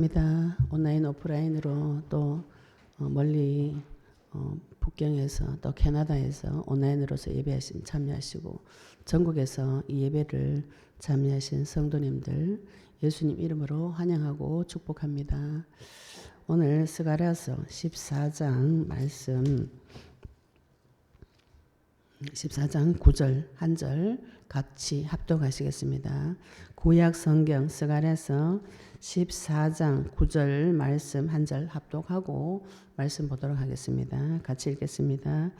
입니다. 온라인 오프라인으로 또 멀리 북경에서 또 캐나다에서 온라인으로서 예배하신 참여하시고 전국에서 이 예배를 참여하신 성도님들 예수님 이름으로 환영하고 축복합니다. 오늘 스가랴서 14장 말씀 14장 9절 한 절 같이 합독하시겠습니다. 구약 성경 스가랴서 14장 9절 말씀 한 절 합독하고 말씀 보도록 하겠습니다. 같이 읽겠습니다.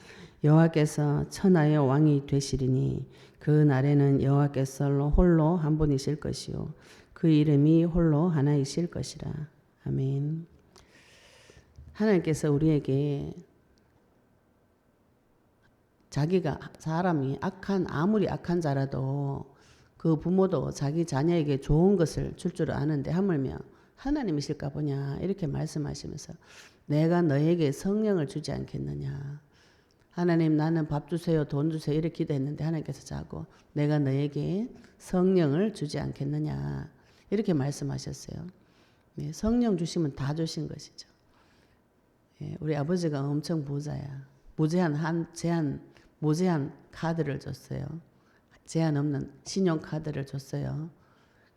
여호와께서 천하의 왕이 되시리니 그 날에는 여호와께서 홀로 한 분이실 것이요 그 이름이 홀로 하나이실 것이라. 아멘. 하나님께서 우리에게 자기가 사람이 아무리 악한 자라도 그 부모도 자기 자녀에게 좋은 것을 줄 아는데 하물며 하나님이실까 보냐 이렇게 말씀하시면서 내가 너에게 성령을 주지 않겠느냐. 하나님 나는 밥 주세요 돈 주세요 이렇게 기도했는데 하나님께서 자꾸 내가 너에게 성령을 주지 않겠느냐 이렇게 말씀하셨어요. 네, 성령 주시면 다 주신 것이죠. 예, 우리 아버지가 엄청 부자야. 무제한 카드를 줬어요. 제한 없는 신용카드를 줬어요.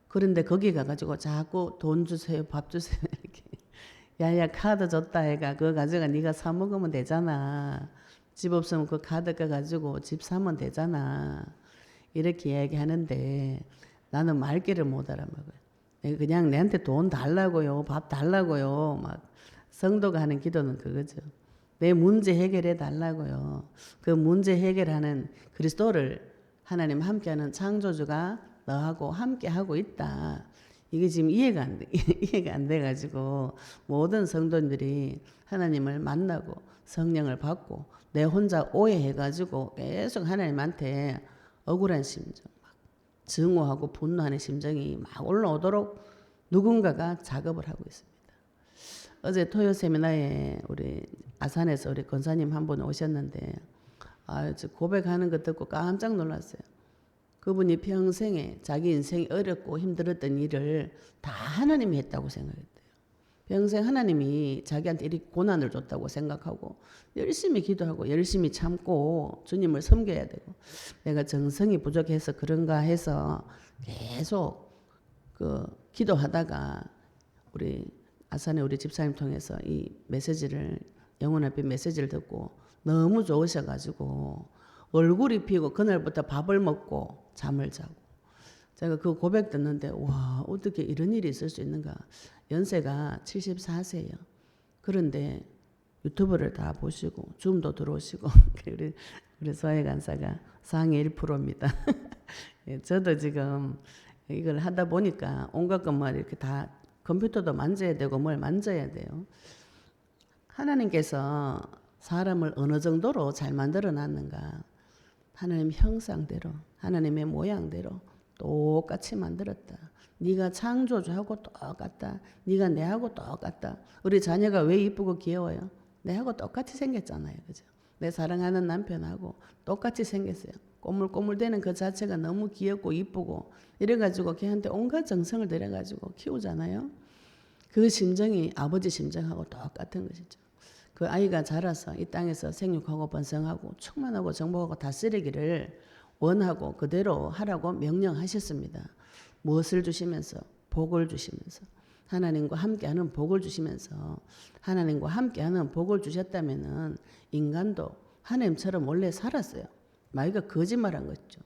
그런데 거기 가가지고 자꾸 돈 주세요, 밥 주세요 이렇게. 야야 카드 줬다 해가 그거 가져가 네가 사 먹으면 되잖아. 집 없으면 그 카드 가가지고 집 사면 되잖아. 이렇게 이야기하는데 나는 말귀를 못 알아먹어요. 그냥 내한테 돈 달라고요, 밥 달라고요. 막 성도가 하는 기도는 그거죠. 내 문제 해결해 달라고요. 그 문제 해결하는 그리스도를 하나님 함께하는 창조주가 너하고 함께하고 있다. 이게 지금 이해가 안 돼가지고 모든 성도님들이 하나님을 만나고 성령을 받고 내 혼자 오해해가지고 계속 하나님한테 억울한 심정, 막 증오하고 분노하는 심정이 막 올라오도록 누군가가 작업을 하고 있습니다. 어제 토요 세미나에 우리 아산에서 우리 권사님 한 분 오셨는데 고백하는 거 듣고 깜짝 놀랐어요. 그분이 평생에 자기 인생이 어렵고 힘들었던 일을 다 하나님이 했다고 생각했대요. 평생 하나님이 자기한테 이렇게 고난을 줬다고 생각하고 열심히 기도하고 열심히 참고 주님을 섬겨야 되고 내가 정성이 부족해서 그런가 해서 계속 기도하다가 우리 아산에 우리 집사님 통해서 이 메시지를 영혼앞에 메시지를 듣고 너무 좋으셔가지고 얼굴이 피고 그날부터 밥을 먹고 잠을 자고 제가 그 고백 듣는데 와 어떻게 이런 일이 있을 수 있는가. 연세가 74세예요. 그런데 유튜브를 다 보시고 줌도 들어오시고 우리 소혜 간사가 상위 1%입니다. 저도 지금 이걸 하다 보니까 온갖 것만 이렇게 다 컴퓨터도 만져야 되고 뭘 만져야 돼요. 하나님께서 사람을 어느 정도로 잘 만들어 놨는가. 하나님 형상대로 하나님의 모양대로 똑같이 만들었다. 네가 창조주하고 똑같다. 네가 내하고 똑같다. 우리 자녀가 왜 이쁘고 귀여워요? 내하고 똑같이 생겼잖아요. 그죠? 내 사랑하는 남편하고 똑같이 생겼어요. 꼬물꼬물대는 그 자체가 너무 귀엽고 이쁘고 이래가지고 걔한테 온갖 정성을 들여가지고 키우잖아요. 그 심정이 아버지 심정하고 똑같은 것이죠. 그 아이가 자라서 이 땅에서 생육하고 번성하고 충만하고 정복하고 다스리기를 원하고 그대로 하라고 명령하셨습니다. 무엇을 주시면서? 복을 주시면서 하나님과 함께하는 복을 주시면서 하나님과 함께하는 복을 주셨다면은 인간도 하나님처럼 원래 살았어요. 마귀가 거짓말한 거죠.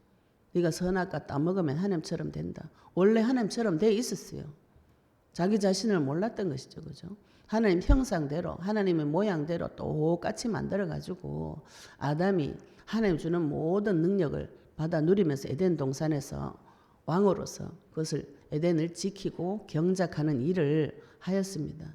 네가 선악과 따먹으면 하나님처럼 된다. 원래 하나님처럼 돼 있었어요. 자기 자신을 몰랐던 것이죠. 그죠? 하나님 형상대로 하나님의 모양대로 똑같이 만들어가지고 아담이 하나님 주는 모든 능력을 받아 누리면서 에덴 동산에서 왕으로서 그것을 에덴을 지키고 경작하는 일을 하였습니다.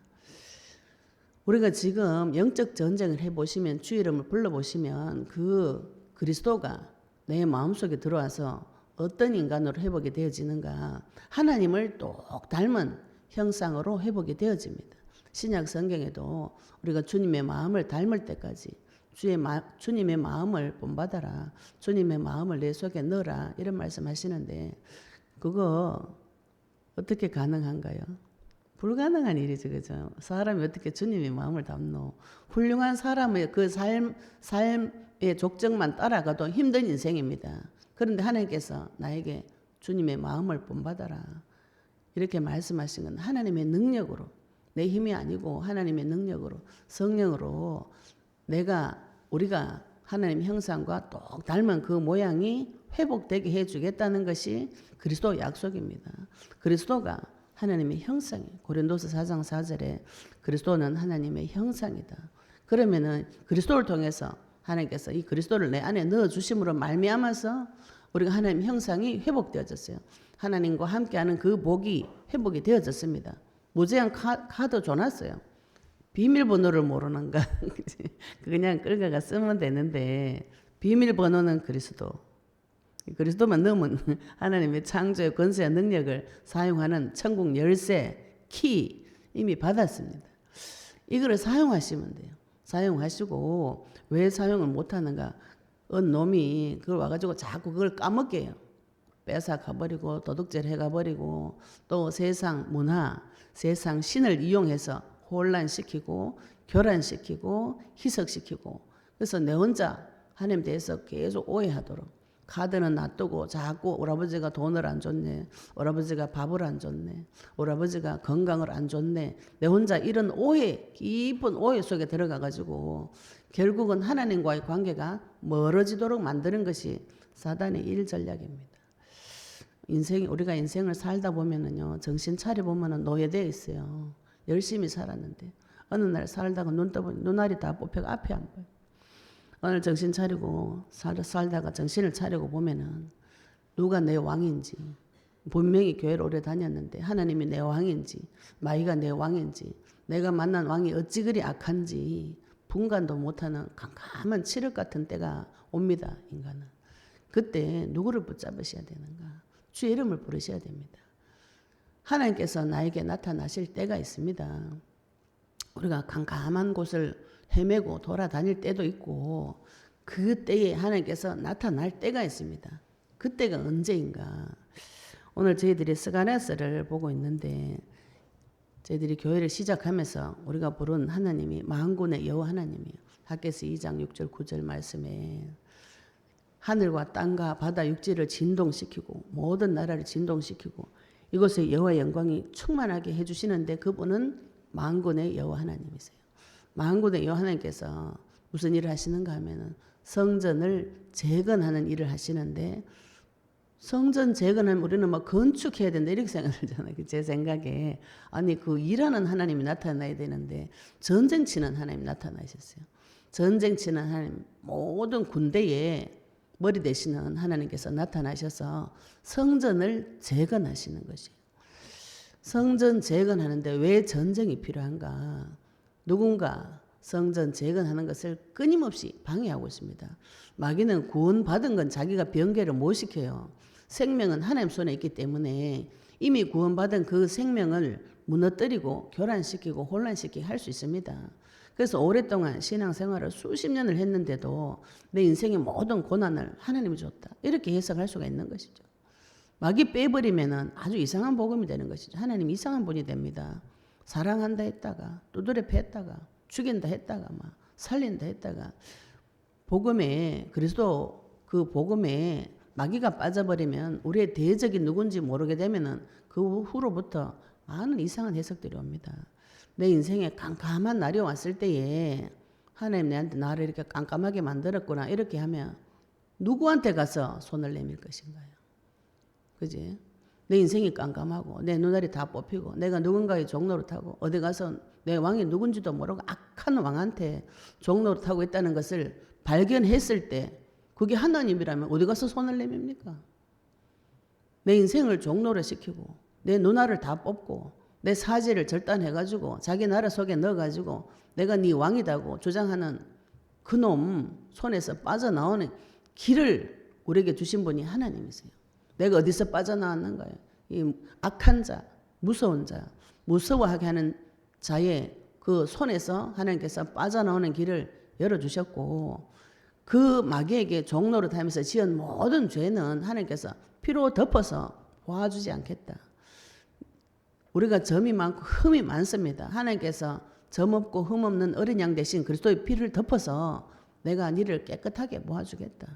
우리가 지금 영적 전쟁을 해보시면 주 이름을 불러보시면 그 그리스도가 내 마음속에 들어와서 어떤 인간으로 회복이 되어지는가. 하나님을 똑 닮은 형상으로 회복이 되어집니다. 신약 성경에도 우리가 주님의 마음을 닮을 때까지 주님의 마음을 본받아라. 주님의 마음을 내 속에 넣어라. 이런 말씀 하시는데 그거 어떻게 가능한가요? 불가능한 일이죠, 그죠? 사람이 어떻게 주님의 마음을 담노? 훌륭한 사람의 그 삶의 족적만 따라가도 힘든 인생입니다. 그런데 하나님께서 나에게 주님의 마음을 본받아라. 이렇게 말씀하신 건 하나님의 능력으로, 내 힘이 아니고 하나님의 능력으로, 성령으로 우리가 하나님 형상과 똑 닮은 그 모양이 회복되게 해주겠다는 것이 그리스도 약속입니다. 그리스도가 하나님의 형상이에요. 고린도서 4장 4절에 그리스도는 하나님의 형상이다. 그러면은 그리스도를 통해서 하나님께서 이 그리스도를 내 안에 넣어주심으로 말미암아서 우리가 하나님 형상이 회복되어졌어요. 하나님과 함께하는 그 복이 회복이 되어졌습니다. 무제한 카드 줘놨어요. 비밀번호를 모르는가? 그냥 끌어가 쓰면 되는데 비밀번호는 그리스도만 넣으면 하나님의 창조의 권세와 능력을 사용하는 천국 열쇠, 키 이미 받았습니다. 이거를 사용하시면 돼요. 사용하시고 왜 사용을 못하는가? 놈이 그걸 와가지고 자꾸 그걸 까먹게 해요. 뺏어가버리고 도둑질 해가버리고 또 세상 문화, 세상 신을 이용해서 혼란시키고 교란시키고 희석시키고 그래서 내 혼자 하나님 대해서 계속 오해하도록 카드는 놔두고 자꾸 우리 아버지가 돈을 안 줬네, 우리 아버지가 밥을 안 줬네, 우리 아버지가 건강을 안 줬네, 내 혼자 이런 깊은 오해 속에 들어가가지고 결국은 하나님과의 관계가 멀어지도록 만드는 것이 사단의 일 전략입니다. 우리가 인생을 살다 보면은요, 정신 차려보면은 노예되어 있어요. 열심히 살았는데 어느 날 살다가 눈 떠보니 눈알이 다 뽑혀가 앞이 안 보여. 오늘 정신 차리고 살다가 정신을 차리고 보면은 누가 내 왕인지, 분명히 교회를 오래 다녔는데 하나님이 내 왕인지 마귀가 내 왕인지 내가 만난 왕이 어찌 그리 악한지 분간도 못하는 캄캄한 칠흑 같은 때가 옵니다. 인간은. 그때 누구를 붙잡으셔야 되는가? 주의 이름을 부르셔야 됩니다. 하나님께서 나에게 나타나실 때가 있습니다. 우리가 캄캄한 곳을 헤매고 돌아다닐 때도 있고 그 때에 하나님께서 나타날 때가 있습니다. 그때가 언제인가? 오늘 저희들이 스가랴서를 보고 있는데 저희들이 교회를 시작하면서 우리가 부른 하나님이 만군의 여호와 하나님이에요. 학개서 2장 6절 9절 말씀에 하늘과 땅과 바다 육지를 진동시키고 모든 나라를 진동시키고 이곳에 여호와의 영광이 충만하게 해주시는데 그분은 만군의 여호와 하나님이세요. 만군의 여호와 하나님께서 무슨 일을 하시는가 하면은 성전을 재건하는 일을 하시는데 성전 재건하면 우리는 막 건축해야 된다 이렇게 생각하잖아요. 제 생각에 아니 그 일하는 하나님이 나타나야 되는데 전쟁 치는 하나님이 나타나셨어요. 전쟁 치는 하나님 모든 군대에 머리 되시는 하나님께서 나타나셔서 성전을 재건하시는 것이에요. 성전 재건하는데 왜 전쟁이 필요한가? 누군가 성전 재건하는 것을 끊임없이 방해하고 있습니다. 마귀는 구원받은 건 자기가 변개를 못 시켜요. 생명은 하나님 손에 있기 때문에 이미 구원받은 그 생명을 무너뜨리고 교란시키고 혼란시키게 할 수 있습니다. 그래서 오랫동안 신앙생활을 수십 년을 했는데도 내 인생의 모든 고난을 하나님이 줬다. 이렇게 해석할 수가 있는 것이죠. 마귀 빼버리면 아주 이상한 복음이 되는 것이죠. 하나님 이상한 분이 됩니다. 사랑한다 했다가 두드려 팼다가 죽인다 했다가 막 살린다 했다가 복음에 그리스도 그 복음에 마귀가 빠져버리면 우리의 대적이 누군지 모르게 되면은 그 후로부터 많은 이상한 해석들이 옵니다. 내 인생에 깜깜한 날이 왔을 때에 하나님 내한테 나를 이렇게 깜깜하게 만들었구나 이렇게 하면 누구한테 가서 손을 내밀 것인가요? 그지? 내 인생이 깜깜하고 내 눈알이 다 뽑히고 내가 누군가의 종노릇하고 어디 가서 내 왕이 누군지도 모르고 악한 왕한테 종노릇하고 있다는 것을 발견했을 때 그게 하나님이라면 어디 가서 손을 내밉니까? 내 인생을 종노릇시키고 내 눈알을 다 뽑고 내 사지를 절단해가지고 자기 나라 속에 넣어가지고 내가 네 왕이다고 주장하는 그놈 손에서 빠져나오는 길을 우리에게 주신 분이 하나님이세요. 내가 어디서 빠져나왔는가요? 이 악한 자, 무서운 자, 무서워하게 하는 자의 그 손에서 하나님께서 빠져나오는 길을 열어주셨고 그 마귀에게 종노릇하면서 지은 모든 죄는 하나님께서 피로 덮어서 보아주지 않겠다. 우리가 점이 많고 흠이 많습니다. 하나님께서 점 없고 흠 없는 어린 양 대신 그리스도의 피를 덮어서 내가 너를 깨끗하게 모아주겠다.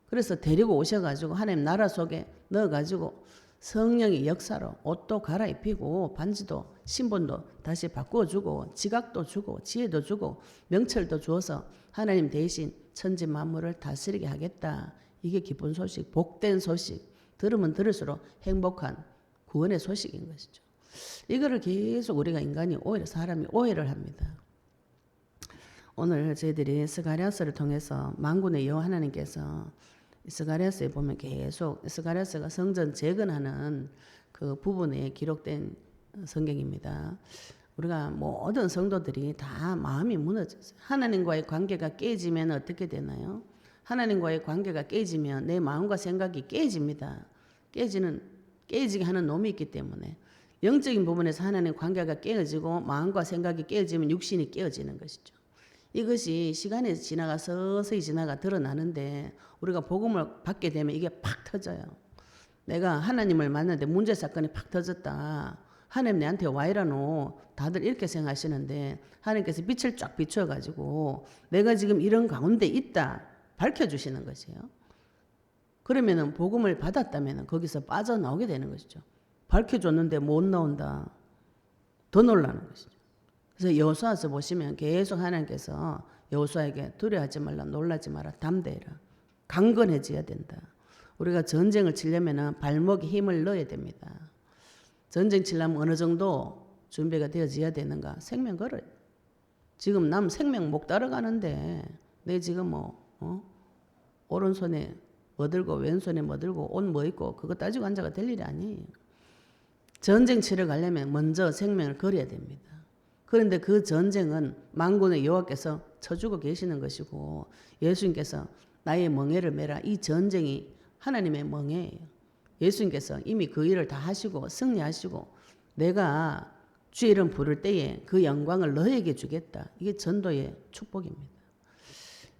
그래서 데리고 오셔가지고 하나님 나라 속에 넣어가지고 성령의 역사로 옷도 갈아입히고 반지도 신분도 다시 바꾸어주고 지각도 주고 지혜도 주고 명철도 주어서 하나님 대신 천지 만물을 다스리게 하겠다. 이게 기쁜 소식, 복된 소식. 들으면 들을수록 행복한 구원의 소식인 것이죠. 이거를 계속 우리가 인간이 사람이 오해를 합니다. 오늘 저희들이 스가랴서를 통해서 만군의 여호와 하나님께서 스가랴서에 보면 계속 스가랴서가 성전 재건하는 그 부분에 기록된 성경입니다. 우리가 모든 성도들이 다 마음이 무너졌어요. 하나님과의 관계가 깨지면 어떻게 되나요? 하나님과의 관계가 깨지면 내 마음과 생각이 깨집니다. 깨지게 하는 놈이 있기 때문에 영적인 부분에서 하나님의 관계가 깨어지고 마음과 생각이 깨어지면 육신이 깨어지는 것이죠. 이것이 시간이 지나가 서서히 지나가 드러나는데 우리가 복음을 받게 되면 이게 팍 터져요. 내가 하나님을 만났는데 문제 사건이 팍 터졌다. 하나님 내한테 와 이라노. 다들 이렇게 생각하시는데 하나님께서 빛을 쫙 비춰가지고 내가 지금 이런 가운데 있다. 밝혀주시는 것이에요. 그러면은 복음을 받았다면 거기서 빠져나오게 되는 것이죠. 밝혀줬는데 못 나온다. 더 놀라는 것이죠. 그래서 여호수아서 보시면 계속 하나님께서 여호수아에게 두려워하지 말라, 놀라지 마라, 담대해라. 강건해져야 된다. 우리가 전쟁을 치려면 발목에 힘을 넣어야 됩니다. 전쟁 치려면 어느 정도 준비가 되어져야 되는가? 생명 걸어요. 지금 남 생명 목 따라가는데 내 지금 오른손에 뭐 들고 왼손에 뭐 들고 옷 뭐 입고 그거 따지고 앉아가 될 일이 아니에요. 전쟁 치러 가려면 먼저 생명을 걸어야 됩니다. 그런데 그 전쟁은 만군의 여호와께서 쳐주고 계시는 것이고 예수님께서 나의 멍에를 메라. 이 전쟁이 하나님의 멍에예요. 예수님께서 이미 그 일을 다 하시고 승리하시고 내가 주의 이름 부를 때에 그 영광을 너에게 주겠다. 이게 전도의 축복입니다.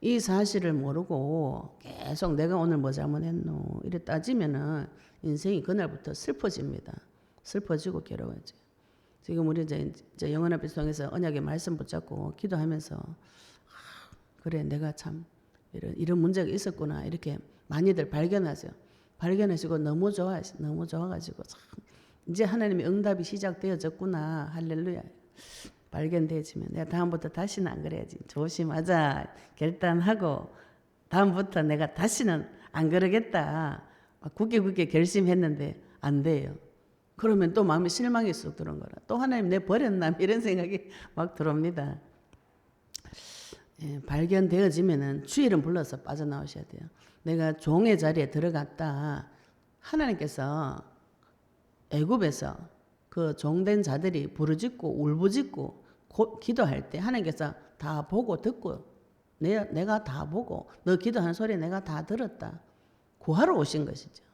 이 사실을 모르고 계속 내가 오늘 뭐 잘못했노 이래 따지면은 인생이 그날부터 슬퍼집니다. 슬퍼지고 괴로워져요. 지금 우리 이제 영원한 빛 통해서 언약의 말씀 붙잡고 기도하면서 그래 내가 참 이런 문제가 있었구나 이렇게 많이들 발견하세요. 발견하시고 너무 좋아가지고 참 이제 하나님의 응답이 시작되어졌구나. 할렐루야. 발견되어지면 내가 다음부터 다시는 안 그래야지. 조심하자. 결단하고 다음부터 내가 다시는 안 그러겠다. 굳게 결심했는데 안 돼요. 그러면 또 마음이 실망이 쑥 들어온 거라. 또 하나님 내 버렸나? 이런 생각이 막 들어옵니다. 예, 발견되어지면은 주의 이름 불러서 빠져나오셔야 돼요. 내가 종의 자리에 들어갔다. 하나님께서 애굽에서 그 종된 자들이 부르짖고 울부짖고 기도할 때 하나님께서 다 보고 듣고 내가 다 보고 너 기도하는 소리 내가 다 들었다. 구하러 오신 것이죠.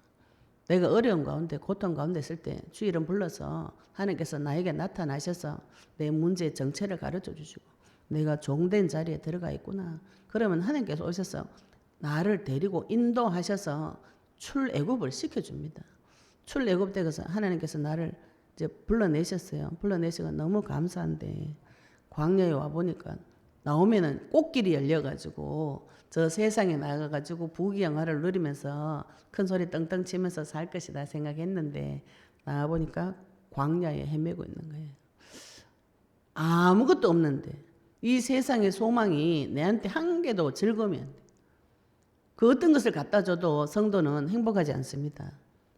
내가 어려운 가운데 고통 가운데 있을 때 주의 이름 불러서 하나님께서 나에게 나타나셔서 내 문제의 정체를 가르쳐 주시고 내가 종된 자리에 들어가 있구나. 그러면 하나님께서 오셔서 나를 데리고 인도하셔서 출애굽을 시켜줍니다. 출애굽 때에서 하나님께서 나를 이제 불러내셨어요. 불러내시고 너무 감사한데 광야에 와 보니까 나오면은 꽃길이 열려가지고 저 세상에 나가가지고 부귀영화를 누리면서 큰 소리 떵떵 치면서 살 것이다 생각했는데 나와 보니까 광야에 헤매고 있는 거예요. 아무것도 없는데 이 세상의 소망이 내한테 한 개도 즐거움이 안 돼. 그 어떤 것을 갖다 줘도 성도는 행복하지 않습니다.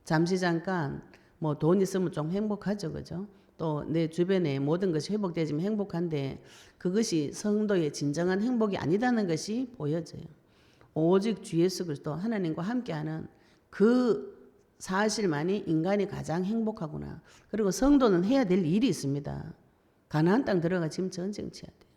잠시 잠깐 뭐 돈 있으면 좀 행복하죠, 그죠? 또 내 주변에 모든 것이 회복되지면 행복한데 그것이 성도의 진정한 행복이 아니다는 것이 보여져요. 오직 주 예수 그리스도 하나님과 함께하는 그 사실만이 인간이 가장 행복하구나. 그리고 성도는 해야 될 일이 있습니다. 가나안 땅 들어가 지금 전쟁 치야 돼요.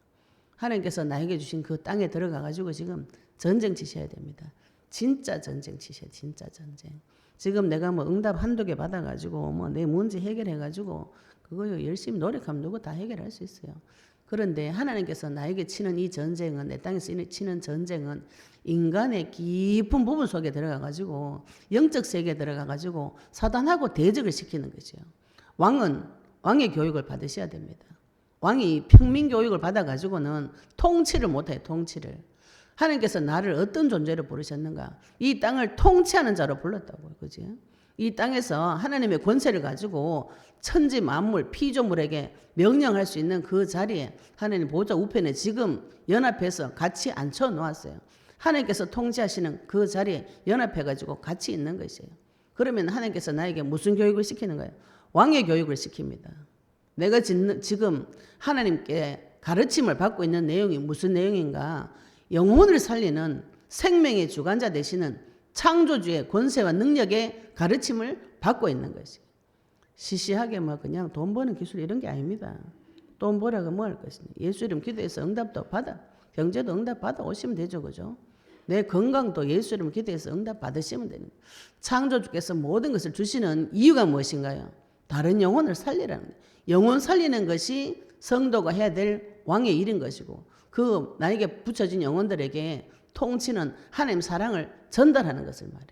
하나님께서 나에게 주신 그 땅에 들어가 가지고 지금 전쟁 치셔야 됩니다. 진짜 전쟁 치셔야 진짜 전쟁. 지금 내가 뭐 응답 한두 개 받아가지고 뭐 내 문제 해결해가지고 그거 열심히 노력하면 누구 다 해결할 수 있어요. 그런데 하나님께서 나에게 치는 이 전쟁은 내 땅에서 치는 전쟁은 인간의 깊은 부분 속에 들어가가지고 영적 세계에 들어가가지고 사단하고 대적을 시키는 거죠. 왕은 왕의 교육을 받으셔야 됩니다. 왕이 평민 교육을 받아가지고는 통치를 못해요. 통치를. 하나님께서 나를 어떤 존재로 부르셨는가? 이 땅을 통치하는 자로 불렀다고요. 그지? 이 땅에서 하나님의 권세를 가지고 천지 만물 피조물에게 명령할 수 있는 그 자리에 하나님 보좌 우편에 지금 연합해서 같이 앉혀 놓았어요. 하나님께서 통치하시는 그 자리에 연합해가지고 같이 있는 것이에요. 그러면 하나님께서 나에게 무슨 교육을 시키는 거예요? 왕의 교육을 시킵니다. 내가 지금 하나님께 가르침을 받고 있는 내용이 무슨 내용인가? 영혼을 살리는 생명의 주관자 되시는 창조주의 권세와 능력의 가르침을 받고 있는 것이. 시시하게 뭐 그냥 돈 버는 기술 이런 게 아닙니다. 돈 벌어가 뭐 할 것이냐. 예수 이름 기도해서 응답도 받아. 경제도 응답 받아 오시면 되죠. 그죠? 내 건강도 예수 이름 기도해서 응답 받으시면 되는 거예요. 창조주께서 모든 것을 주시는 이유가 무엇인가요? 다른 영혼을 살리라는 거예요. 영혼 살리는 것이 성도가 해야 될 왕의 일인 것이고 그 나에게 붙여진 영혼들에게 통치는 하나님 사랑을 전달하는 것을 말해요.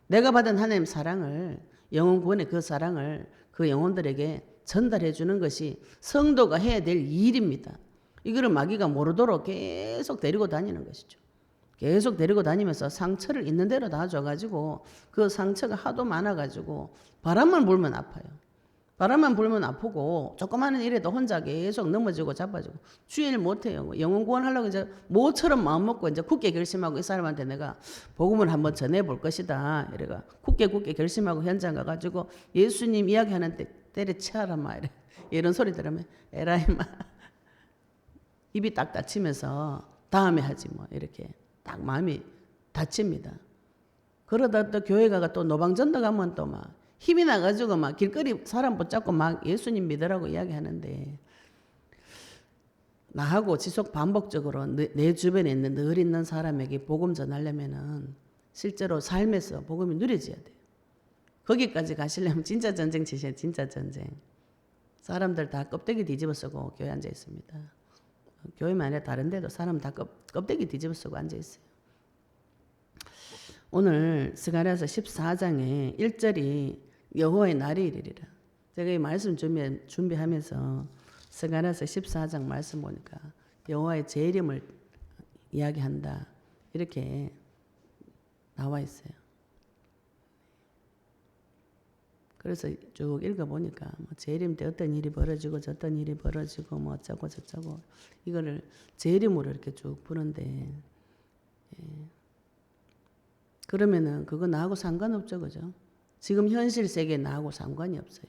내가 받은 하나님 사랑을 영혼 구원의 그 사랑을 그 영혼들에게 전달해 주는 것이 성도가 해야 될 일입니다. 이거를 마귀가 모르도록 계속 데리고 다니는 것이죠. 계속 데리고 다니면서 상처를 있는 대로 다 줘가지고 그 상처가 하도 많아가지고 바람만 불면 아파요. 바람만 불면 아프고 조그마한 일에도 혼자 계속 넘어지고 자빠지고 주일 못해요. 영혼 구원하려고 이제 모처럼 마음 먹고 이제 굳게 결심하고 이 사람한테 내가 복음을 한번 전해볼 것이다. 이래가 굳게 결심하고 현장 가가지고 예수님 이야기하는 때 때려치아라 마 이런 소리 들으면 에라이 마 입이 딱 닫히면서 다음에 하지 뭐 이렇게 딱 마음이 닫힙니다. 그러다 또 교회 가가 또 노방전도 가면 또 막 힘이 나가지고 막 길거리 사람 붙잡고 막 예수님 믿으라고 이야기하는데 나하고 지속 반복적으로 내 주변에 있는 늘 있는 사람에게 복음 전하려면은 실제로 삶에서 복음이 누려져야 돼요. 거기까지 가시려면 진짜 전쟁 치셔야 진짜 전쟁. 사람들 다 껍데기 뒤집어 쓰고 교회 앉아 있습니다. 교회만 아니라 다른 데도 사람 다 껍데기 뒤집어 쓰고 앉아 있어요. 오늘 스가랴서 14장에 1절이 여호와의 날이 이르리라. 제가 이 말씀 준비하면서 스가랴서 14장 말씀 보니까 여호와의 재림을 이야기한다. 이렇게 나와 있어요. 그래서 쭉 읽어보니까 뭐 재림 때 어떤 일이 벌어지고 저떤 일이 벌어지고 뭐 어쩌고 저쩌고 이거를 재림으로 이렇게 쭉 푸는데 그러면은 그거 나하고 상관없죠. 그죠? 지금 현실 세계에 나하고 상관이 없어요.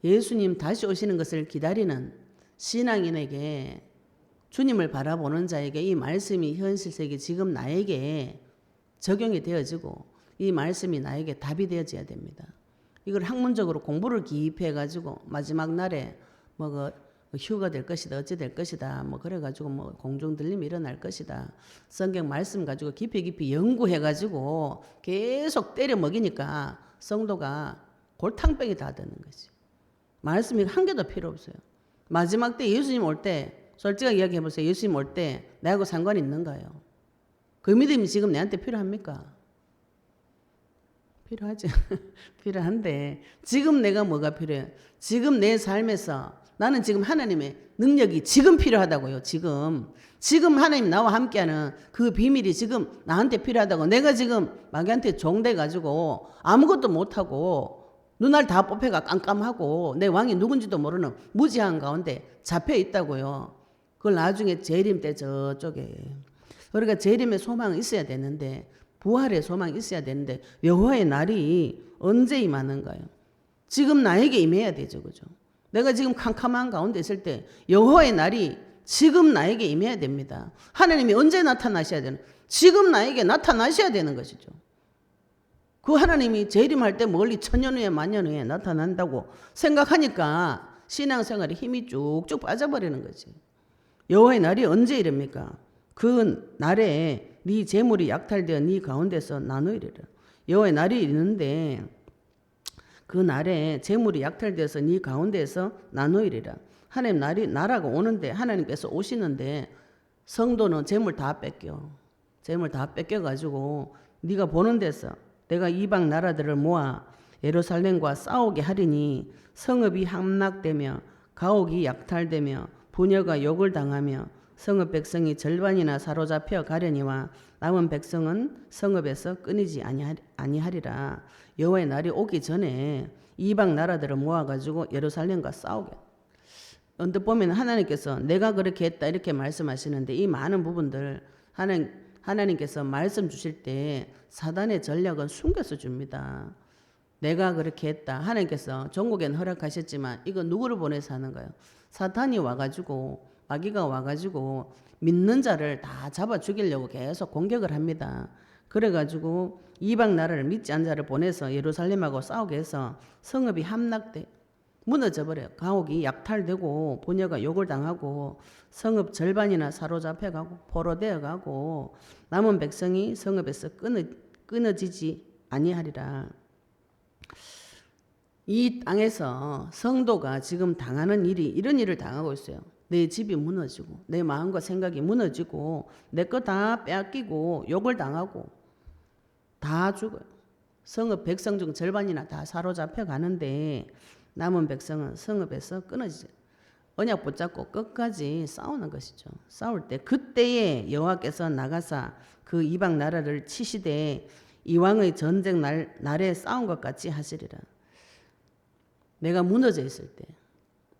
예수님 다시 오시는 것을 기다리는 신앙인에게 주님을 바라보는 자에게 이 말씀이 현실 세계 지금 나에게 적용이 되어지고 이 말씀이 나에게 답이 되어져야 됩니다. 이걸 학문적으로 공부를 깊이 해가지고 마지막 날에 뭐 휴가 될 것이다 어찌 될 것이다 뭐 그래가지고 뭐 공중 들림이 일어날 것이다 성경 말씀 가지고 깊이 연구해가지고 계속 때려 먹이니까 성도가 골탕병이 다 되는 거지. 말씀이 한 개도 필요 없어요. 마지막 때 예수님 올 때 솔직하게 이야기해보세요. 예수님 올 때 나하고 상관이 있는가요? 그 믿음이 지금 내한테 필요합니까? 필요하죠. 필요한데 지금 내가 뭐가 필요해? 지금 내 삶에서 나는 지금 하나님의 능력이 지금 필요하다고요. 지금 하나님 나와 함께하는 그 비밀이 지금 나한테 필요하다고. 내가 지금 마귀한테 종돼가지고 아무것도 못하고 눈알 다 뽑혀가 깜깜하고 내 왕이 누군지도 모르는 무지한 가운데 잡혀 있다고요. 그걸 나중에 재림 때 저쪽에. 그러니까 재림의 소망이 있어야 되는데 부활의 소망이 있어야 되는데 여호와의 날이 언제 임하는가요? 지금 나에게 임해야 되죠. 그죠? 내가 지금 캄캄한 가운데 있을 때 여호와의 날이 지금 나에게 임해야 됩니다. 하나님이 언제 나타나셔야 되는? 지금 나에게 나타나셔야 되는 것이죠. 그 하나님이 재림할 때 멀리 천년 후에 만년 후에 나타난다고 생각하니까 신앙생활에 힘이 쭉쭉 빠져버리는 거지. 여호와의 날이 언제 이릅니까? 그 날에 네 재물이 약탈되어 네 가운데서 나누리라. 여호와의 날이 있는데 그 날에 재물이 약탈되어서 네 가운데서 나누리라. 하나님 나라가 오는데 하나님께서 오시는데 성도는 재물 다 뺏겨. 재물 다 뺏겨가지고 네가 보는 데서 내가 이방 나라들을 모아 예루살렘과 싸우게 하리니 성읍이 함락되며 가옥이 약탈되며 부녀가 욕을 당하며 성읍 백성이 절반이나 사로잡혀 가려니와 남은 백성은 성읍에서 끊이지 아니하리라. 여호와의 날이 오기 전에 이방 나라들을 모아가지고 예루살렘과 싸우게. 언뜻 보면 하나님께서 내가 그렇게 했다 이렇게 말씀하시는데 이 많은 부분들 하나님께서 말씀 주실 때 사단의 전략은 숨겨서 줍니다. 내가 그렇게 했다. 하나님께서 전국에는 허락하셨지만 이거 누구를 보내서 하는 거예요? 사탄이 와가지고 마귀가 와가지고 믿는 자를 다 잡아 죽이려고 계속 공격을 합니다. 그래가지고 이방 나라를 믿지 않은 자를 보내서 예루살렘하고 싸우게 해서 성읍이 함락돼 무너져 버려요. 가옥이 약탈되고 부녀가 욕을 당하고 성읍 절반이나 사로잡혀가고 포로되어가고 남은 백성이 성읍에서 끊어지지 아니하리라. 이 땅에서 성도가 지금 당하는 일이 이런 일을 당하고 있어요. 내 집이 무너지고 내 마음과 생각이 무너지고 내 거 다 빼앗기고 욕을 당하고 다 죽어요. 성읍 백성 중 절반이나 다 사로잡혀 가는데 남은 백성은 성읍에서 끊어지죠. 언약 붙잡고 끝까지 싸우는 것이죠. 싸울 때 그때에 여호와께서 나가사 그 이방 나라를 치시되 이왕의 전쟁 날에 싸운 것 같이 하시리라. 내가 무너져 있을 때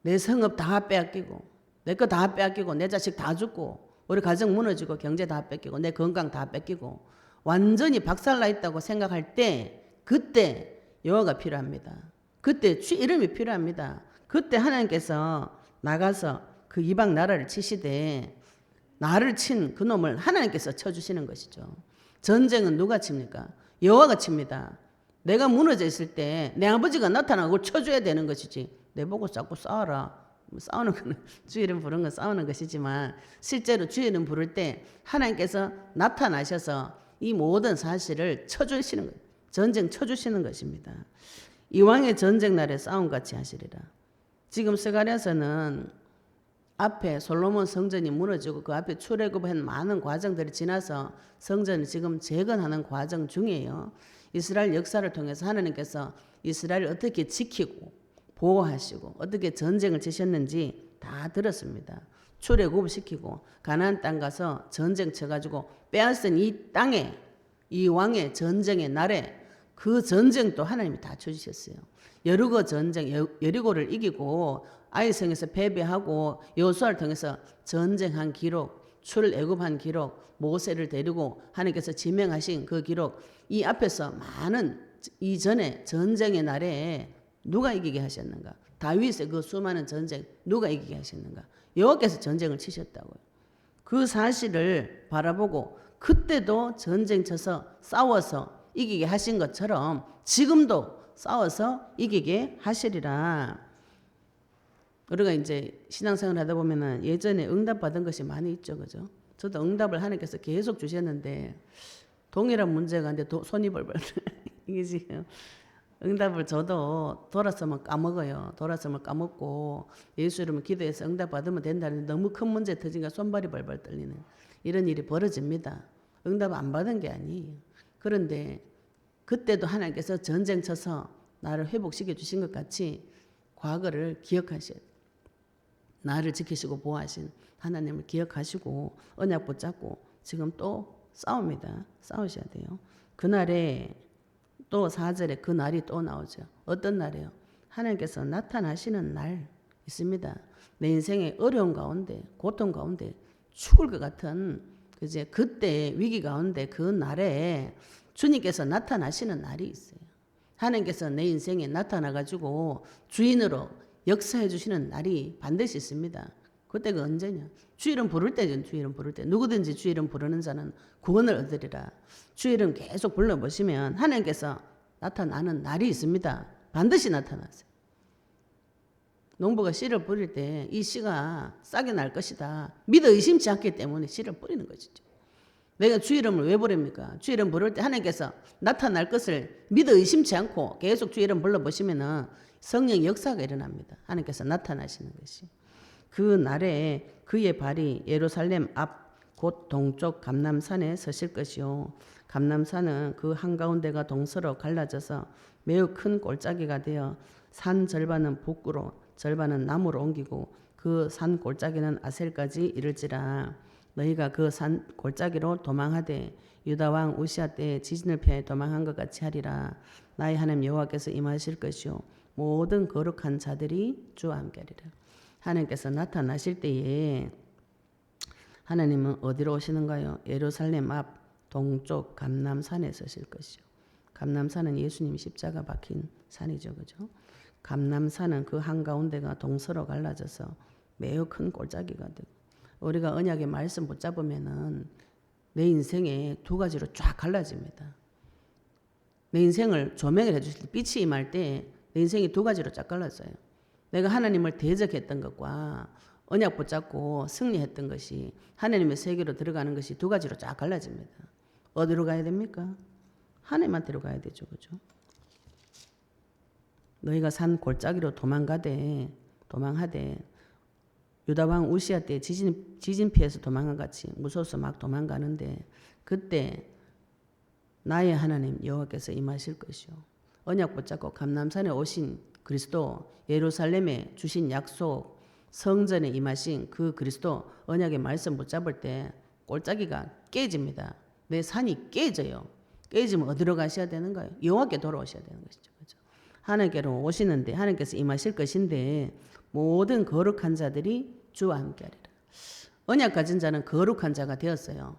내 성읍 다 빼앗기고 내 거 다 빼앗기고 내 자식 다 죽고 우리 가정 무너지고 경제 다 뺏기고 내 건강 다 뺏기고 완전히 박살나 있다고 생각할 때 그때 여호와가 필요합니다. 그때 주 이름이 필요합니다. 그때 하나님께서 나가서 그 이방 나라를 치시되 나를 친 그놈을 하나님께서 쳐주시는 것이죠. 전쟁은 누가 칩니까? 여호와가 칩니다. 내가 무너져 있을 때 내 아버지가 나타나고 쳐줘야 되는 것이지 내 보고 자꾸 싸워라. 싸우는 거는 주 이름 부르는 건 싸우는 것이지만 실제로 주 이름 부를 때 하나님께서 나타나셔서 이 모든 사실을 쳐주시는 거예요. 전쟁 쳐주시는 것입니다. 이왕의 전쟁 날에 싸움같이 하시리라. 지금 스가랴서는 앞에 솔로몬 성전이 무너지고 그 앞에 출애굽한 많은 과정들이 지나서 성전이 지금 재건하는 과정 중이에요. 이스라엘 역사를 통해서 하나님께서 이스라엘을 어떻게 지키고 보호하시고 어떻게 전쟁을 치셨는지 다 들었습니다. 출애굽시키고 가나안 땅 가서 전쟁 쳐가지고 빼앗은 이 땅에 이 왕의 전쟁의 날에 그 전쟁도 하나님이 다 쳐주셨어요. 여리고 전쟁, 여리고를 이기고 아이성에서 패배하고 여호수아를 통해서 전쟁한 기록, 출애굽한 기록, 모세를 데리고 하나님께서 지명하신 그 기록, 이 앞에서 많은 이전에 전쟁의 날에 누가 이기게 하셨는가? 다윗의 그 수많은 전쟁 누가 이기게 하셨는가? 여호와께서 전쟁을 치셨다고요. 그 사실을 바라보고 그때도 전쟁 쳐서 싸워서 이기게 하신 것처럼 지금도 싸워서 이기게 하시리라. 우리가 이제 신앙생활 하다 보면은 예전에 응답 받은 것이 많이 있죠, 그죠? 저도 응답을 하나님께서 계속 주셨는데 동일한 문제가 있는데 손이 벌벌 이게 지금 응답을 저도 돌아서면 까먹어요. 돌아서면 까먹고 예수 이름으로 기도해서 응답 받으면 된다는데 너무 큰 문제 터지니까 손발이 벌벌 떨리는 이런 일이 벌어집니다. 응답 안 받은 게 아니에요. 그런데 그때도 하나님께서 전쟁 쳐서 나를 회복시켜 주신 것 같이 과거를 기억하셔야 돼요. 나를 지키시고 보호하신 하나님을 기억하시고 언약 붙잡고 지금 또 싸웁니다. 싸우셔야 돼요. 그날에 또 4절에 그 날이 또 나오죠. 어떤 날이에요? 하나님께서 나타나시는 날 있습니다. 내 인생의 어려움 가운데 고통 가운데 죽을 것 같은 이제 그때 위기 가운데 그 날에 주님께서 나타나시는 날이 있어요. 하나님께서 내 인생에 나타나가지고 주인으로 역사해 주시는 날이 반드시 있습니다. 그때가 언제냐? 주 이름 부를 때죠. 주 이름 부를 때. 누구든지 주 이름 부르는 자는 구원을 얻으리라. 주 이름 계속 불러보시면 하나님께서 나타나는 날이 있습니다. 반드시 나타나세요. 농부가 씨를 뿌릴 때 이 씨가 싹이 날 것이다. 믿어 의심치 않기 때문에 씨를 뿌리는 것이죠. 내가 주 이름을 왜 부릅니까? 주 이름 부를 때 하나님께서 나타날 것을 믿어 의심치 않고 계속 주 이름 불러보시면 성령 역사가 일어납니다. 하나님께서 나타나시는 것이. 그 날에 그의 발이 예루살렘 앞 곧 동쪽 감람산에 서실 것이요. 감람산은 그 한가운데가 동서로 갈라져서 매우 큰 골짜기가 되어 산 절반은 북으로 절반은 남으로 옮기고 그 산 골짜기는 아셀까지 이를지라. 너희가 그 산 골짜기로 도망하되 유다 왕 우시아 때에 지진을 피하여 도망한 것 같이 하리라. 나의 하나님 여호와께서 임하실 것이요 모든 거룩한 자들이 주와 함께하리라. 하나님께서 나타나실 때에 하나님은 어디로 오시는가요? 예루살렘 앞 동쪽 감람산에 서실 것이요. 감람산은 예수님 십자가 박힌 산이죠, 그죠? 감람산은 그 한가운데가 동서로 갈라져서 매우 큰 골짜기가 되고, 우리가 언약의 말씀 붙잡으면은 내 인생에 두 가지로 쫙 갈라집니다. 내 인생을 조명을 해주실 때, 빛이 임할 때 내 인생이 두 가지로 쫙 갈라져요. 내가 하나님을 대적했던 것과 언약 붙잡고 승리했던 것이, 하나님의 세계로 들어가는 것이 두 가지로 쫙 갈라집니다. 어디로 가야 됩니까? 하나님한테로 가야 되죠, 그죠? 너희가 산 골짜기로 도망하되 유다 왕 우시아 때 지진 피해서 도망한 같이 무서워서 막 도망가는데, 그때 나의 하나님 여호와께서 임하실 것이요 언약 붙잡고 감람산에 오신 그리스도, 예루살렘에 주신 약속, 성전에 임하신 그 그리스도 언약의 말씀 붙잡을 때 골짜기가 깨집니다. 내 산이 깨져요. 깨지면 어디로 가셔야 되는가요? 여호와께 돌아오셔야 되는 것이죠. 그렇죠? 하나님께로 오시는데, 하나님께서 임하실 것인데 모든 거룩한 자들이 주와 함께하리라. 언약 가진 자는 거룩한 자가 되었어요.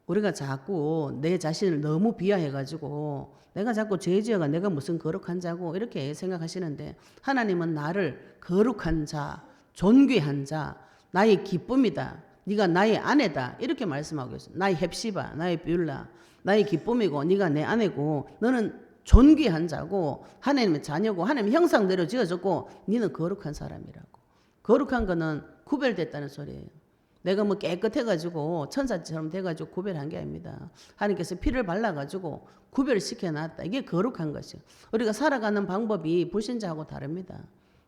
우리가 자꾸 내 자신을 너무 비하해가지고 내가 자꾸 죄 지어가 내가 무슨 거룩한 자고 이렇게 생각하시는데, 하나님은 나를 거룩한 자, 존귀한 자, 나의 기쁨이다, 네가 나의 아내다 이렇게 말씀하고 있어요. 나의 헵시바, 나의 뷰라, 나의 기쁨이고 네가 내 아내고 너는 존귀한 자고 하나님의 자녀고 하나님의 형상대로 지어졌고 너는 거룩한 사람이라고. 거룩한 거는 구별됐다는 소리예요. 내가 뭐 깨끗해가지고 천사처럼 돼가지고 구별한 게 아닙니다. 하나님께서 피를 발라가지고 구별시켜놨다. 이게 거룩한 것이에요. 우리가 살아가는 방법이 불신자하고 다릅니다.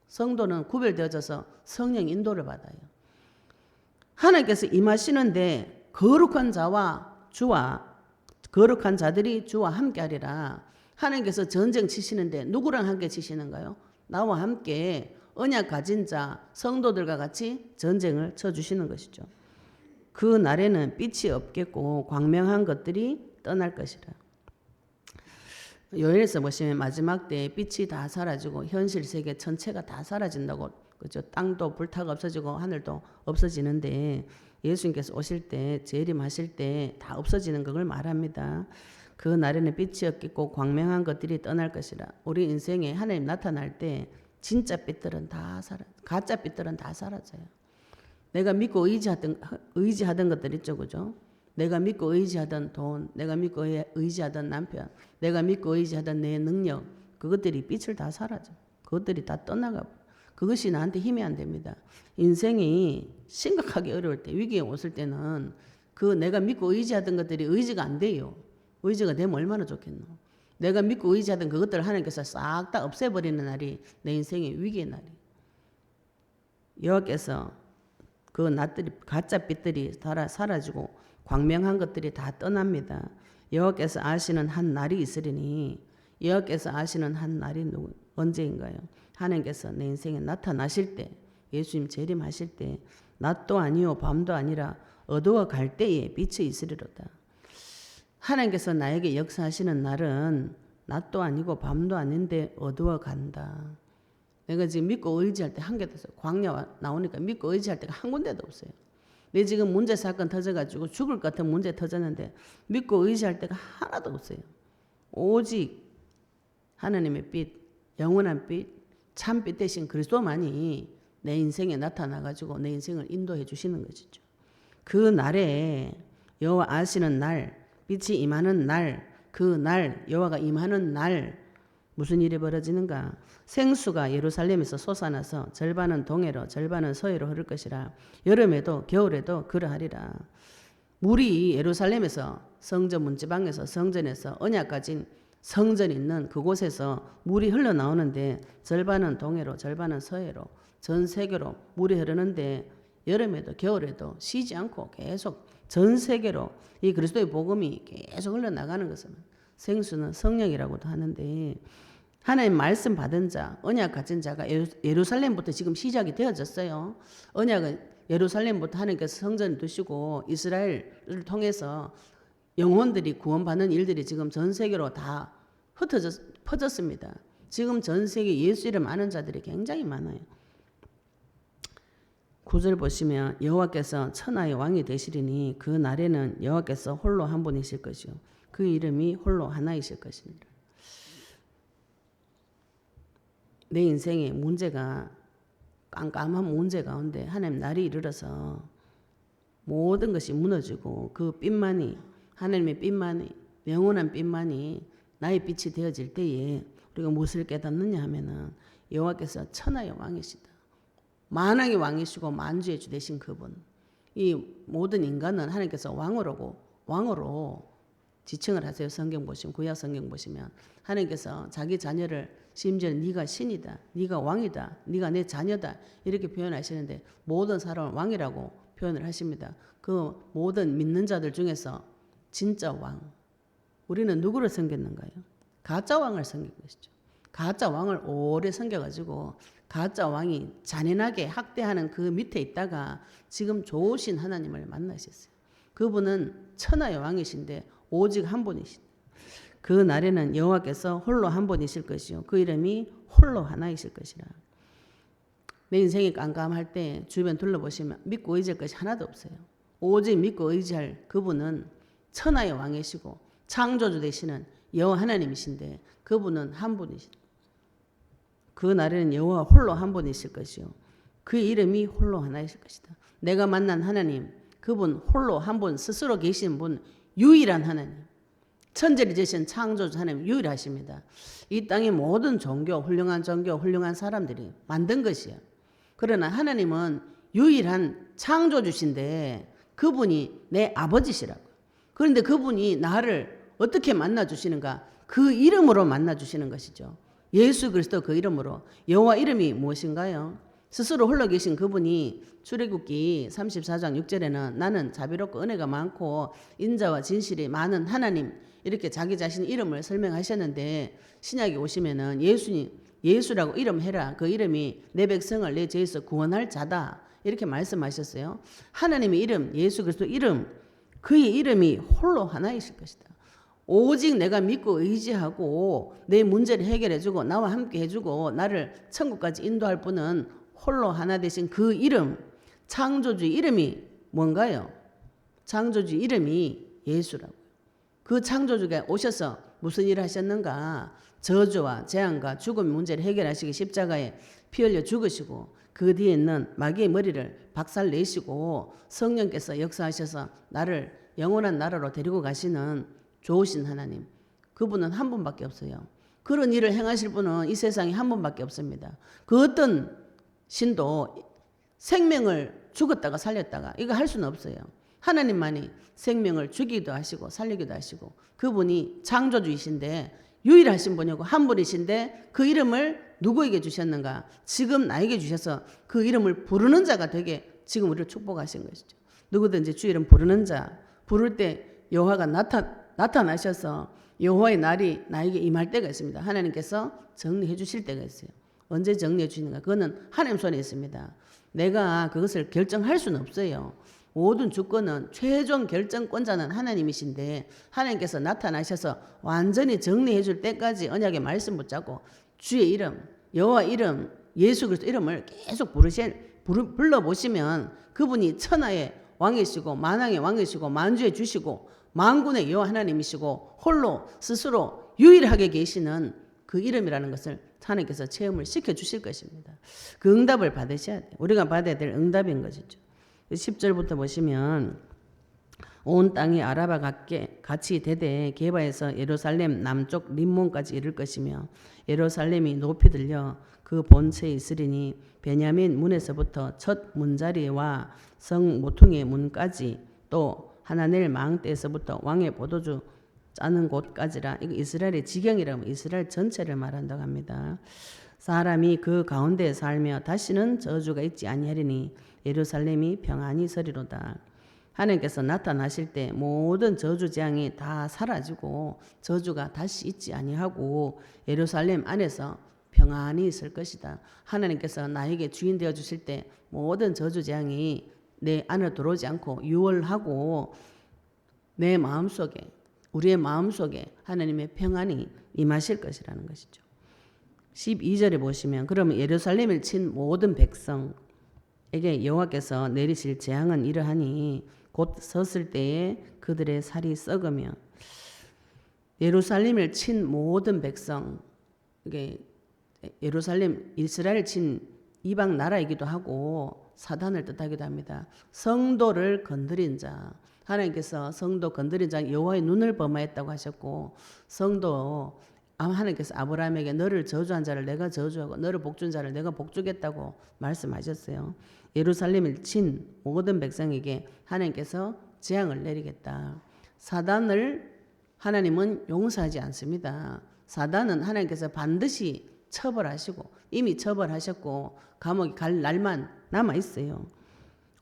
성도는 구별되어져서 성령 인도를 받아요. 하나님께서 임하시는데 거룩한 자와 주와 거룩한 자들이 주와 함께하리라. 하나님께서 전쟁 치시는데 누구랑 함께 치시는가요? 나와 함께 언약 가진 자 성도들과 같이 전쟁을 쳐주시는 것이죠. 그 날에는 빛이 없겠고 광명한 것들이 떠날 것이라. 요엘에서 보시면 마지막 때에 빛이 다 사라지고 현실 세계 전체가 다 사라진다고, 그죠? 땅도 불타가 없어지고 하늘도 없어지는데 예수님께서 오실 때, 재림하실 때 다 없어지는 것을 말합니다. 그 날에는 빛이 없겠고 광명한 것들이 떠날 것이라. 우리 인생에 하나님 나타날 때 진짜 빛들은 다 가짜 빛들은 다 사라져요. 내가 믿고 의지하던 것들 있죠, 그죠? 내가 믿고 의지하던 돈, 내가 믿고 의지하던 남편, 내가 믿고 의지하던 내 능력, 그것들이 빛을 다 사라져. 그것들이 다 떠나가. 그것이 나한테 힘이 안 됩니다. 인생이 심각하게 어려울 때, 위기에 왔을 때는 그 내가 믿고 의지하던 것들이 의지가 안 돼요. 의지가 되면 얼마나 좋겠노. 내가 믿고 의지하던 그것들을 하나님께서 싹 다 없애버리는 날이 내 인생의 위기의 날이. 여호와께서 그 낮들이 가짜 빛들이 사라지고 광명한 것들이 다 떠납니다. 여호와께서 아시는 한 날이 있으리니, 여호와께서 아시는 한 날이 언제인가요? 하나님께서 내 인생에 나타나실 때, 예수님 재림하실 때 낮도 아니요 밤도 아니라 어두워 갈 때에 빛이 있으리로다. 하나님께서 나에게 역사하시는 날은 낮도 아니고 밤도 아닌데 어두워 간다. 내가 지금 믿고 의지할 때 한 개도 없어요. 광야 나오니까 믿고 의지할 때가 한 군데도 없어요. 내 지금 문제 사건 터져가지고 죽을 것 같은 문제 터졌는데 믿고 의지할 때가 하나도 없어요. 오직 하나님의 빛, 영원한 빛, 참빛 대신 그리스도만이 내 인생에 나타나가지고 내 인생을 인도해 주시는 것이죠. 그 날에 여호와 아시는 날, 빛이 임하는 날, 그 날, 여호와가 임하는 날 무슨 일이 벌어지는가? 생수가 예루살렘에서 솟아나서 절반은 동해로 절반은 서해로 흐를 것이라. 여름에도 겨울에도 그러하리라. 물이 예루살렘에서 성전 문지방에서 성전에서 언약 가진 성전 있는 그곳에서 물이 흘러나오는데 절반은 동해로 절반은 서해로 전 세계로 물이 흐르는데 여름에도 겨울에도 쉬지 않고 계속 전 세계로 이 그리스도의 복음이 계속 흘러나가는 것은 생수는 성령이라고도 하는데 하나님 말씀 받은 자, 언약 가진 자가 예루살렘부터 지금 시작이 되어졌어요. 언약은 예루살렘부터 하나님께서 성전을 두시고 이스라엘을 통해서 영혼들이 구원받는 일들이 지금 전 세계로 다 퍼졌습니다. 지금 전 세계 예수 이름 아는 자들이 굉장히 많아요. 9절 보시면 여호와께서 천하의 왕이 되시리니 그 날에는 여호와께서 홀로 한 분이실 것이요 그 이름이 홀로 하나이실 것이니라. 내 인생의 문제가 깜깜한 문제 가운데 하나님 날이 이르러서 모든 것이 무너지고 그 빛만이 하나님의 빛만이 영원한 빛만이 나의 빛이 되어질 때에 우리가 무엇을 깨닫느냐 하면은 여호와께서 천하의 왕이시다. 만왕의 왕이시고 만주의 주 되신 그분. 이 모든 인간은 하나님께서 왕으로 지칭을 하세요. 성경 보시면 구약 성경 보시면 하나님께서 자기 자녀를 심지어 네가 신이다, 네가 왕이다, 네가 내 자녀다 이렇게 표현하시는데 모든 사람을 왕이라고 표현을 하십니다. 그 모든 믿는 자들 중에서 진짜 왕. 우리는 누구를 섬겼는가요? 가짜 왕을 섬긴 것이죠. 가짜 왕을 오래 섬겨가지고 가짜 왕이 잔인하게 학대하는 그 밑에 있다가 지금 좋으신 하나님을 만나셨어요. 그분은 천하의 왕이신데 오직 한 분이신. 그 날에는 여호와께서 홀로 한 분이실 것이요 그 이름이 홀로 하나이실 것이라. 내 인생이 깜깜할 때 주변 둘러보시면 믿고 의지할 것이 하나도 없어요. 오직 믿고 의지할 그분은 천하의 왕이시고 창조주 되시는 여호와 하나님이신데 그분은 한 분이십니다. 그 날에는 여호와 홀로 한 분이실 것이요 그 이름이 홀로 하나이실 것이다. 내가 만난 하나님 그분 홀로 한 분 스스로 계신 분 유일한 하나님 천지를 지으신 창조주 하나님 유일하십니다. 이 땅의 모든 종교 훌륭한 사람들이 만든 것이에요. 그러나 하나님은 유일한 창조주신데 그분이 내 아버지시라고. 그런데 그분이 나를 어떻게 만나주시는가? 그 이름으로 만나주시는 것이죠. 예수 그리스도 그 이름으로. 여호와 이름이 무엇인가요? 스스로 홀로 계신 그분이 출애굽기 34장 6절에는 나는 자비롭고 은혜가 많고 인자와 진실이 많은 하나님 이렇게 자기 자신 이름을 설명하셨는데 신약에 오시면은 예수라고 이름해라. 그 이름이 내 백성을 내 죄에서 구원할 자다. 이렇게 말씀하셨어요. 하나님의 이름, 예수 그리스도 이름, 그의 이름이 홀로 하나이실 것이다. 오직 내가 믿고 의지하고 내 문제를 해결해주고 나와 함께 해주고 나를 천국까지 인도할 분은 홀로 하나 되신 그 이름, 창조주 이름이 뭔가요? 창조주 이름이 예수라고. 그 창조주가 오셔서 무슨 일을 하셨는가? 저주와 재앙과 죽음 문제를 해결하시기 십자가에 피 흘려 죽으시고 그 뒤에 있는 마귀의 머리를 박살내시고 성령께서 역사하셔서 나를 영원한 나라로 데리고 가시는 좋으신 하나님. 그분은 한 분밖에 없어요. 그런 일을 행하실 분은 이 세상에 한 분밖에 없습니다. 그 어떤 신도 생명을 죽었다가 살렸다가 이거 할 수는 없어요. 하나님만이 생명을 죽이기도 하시고 살리기도 하시고 그분이 창조주이신데 유일하신 분이고 한 분이신데 그 이름을 누구에게 주셨는가? 지금 나에게 주셔서 그 이름을 부르는 자가 되게 지금 우리를 축복하신 것이죠. 누구든지 주 이름 부르는 자 부를 때 여호와가 나타나셔서 여호와의 날이 나에게 임할 때가 있습니다. 하나님께서 정리해 주실 때가 있어요. 언제 정리해 주시는가? 그거는 하나님 손에 있습니다. 내가 그것을 결정할 수는 없어요. 모든 주권은 최종 결정권자는 하나님이신데 하나님께서 나타나셔서 완전히 정리해 줄 때까지 언약의 말씀 붙잡고 주의 이름, 여호와 이름, 예수 그리스도 이름을 계속 불러보시면 그분이 천하의 왕이시고 만왕의 왕이시고 만주의 주시고 만군의 여호와 하나님이시고 홀로 스스로 유일하게 계시는 그 이름이라는 것을 하나님께서 체험을 시켜주실 것입니다. 그 응답을 받으셔야 돼요. 우리가 받아야 될 응답인 것이죠. 10절부터 보시면 온 땅이 아라바 같이 되되 게바에서 예루살렘 남쪽 림몬까지 이를 것이며 예루살렘이 높이 들려 그 본체에 있으리니 베냐민 문에서부터 첫 문자리와 성 모퉁이의 문까지 또 하나넬 망대에서부터 왕의 포도주 짜는 곳까지라. 이거 이스라엘의 지경이라면 이스라엘 전체를 말한다고 합니다. 사람이 그 가운데에 살며 다시는 저주가 있지 아니하리니 예루살렘이 평안히 서리로다. 하나님께서 나타나실 때 모든 저주 재앙이 다 사라지고 저주가 다시 있지 아니하고 예루살렘 안에서 평안히 있을 것이다. 하나님께서 나에게 주인 되어 주실 때 모든 저주 재앙이 내 안으로 들어오지 않고 유월하고 내 마음속에 우리의 마음속에 하나님의 평안이 임하실 것이라는 것이죠. 12절에 보시면 그러면 예루살렘을 친 모든 백성에게 여호와께서 내리실 재앙은 이러하니 곧 섰을 때에 그들의 살이 썩으며 예루살렘을 친 모든 백성 이게 예루살렘 이스라엘을 친 이방 나라이기도 하고 사단을 뜻하기도 합니다. 성도를 건드린 자 하나님께서 성도 건드린 자 여호와의 눈을 범하였다고 하셨고 성도 하나님께서 아브라함에게 너를 저주한 자를 내가 저주하고 너를 복준 자를 내가 복주겠다고 말씀하셨어요. 예루살렘을 친 모든 백성에게 하나님께서 재앙을 내리겠다. 사단을 하나님은 용서하지 않습니다. 사단은 하나님께서 반드시 처벌하시고 이미 처벌하셨고 감옥에 갈 날만 남아 있어요.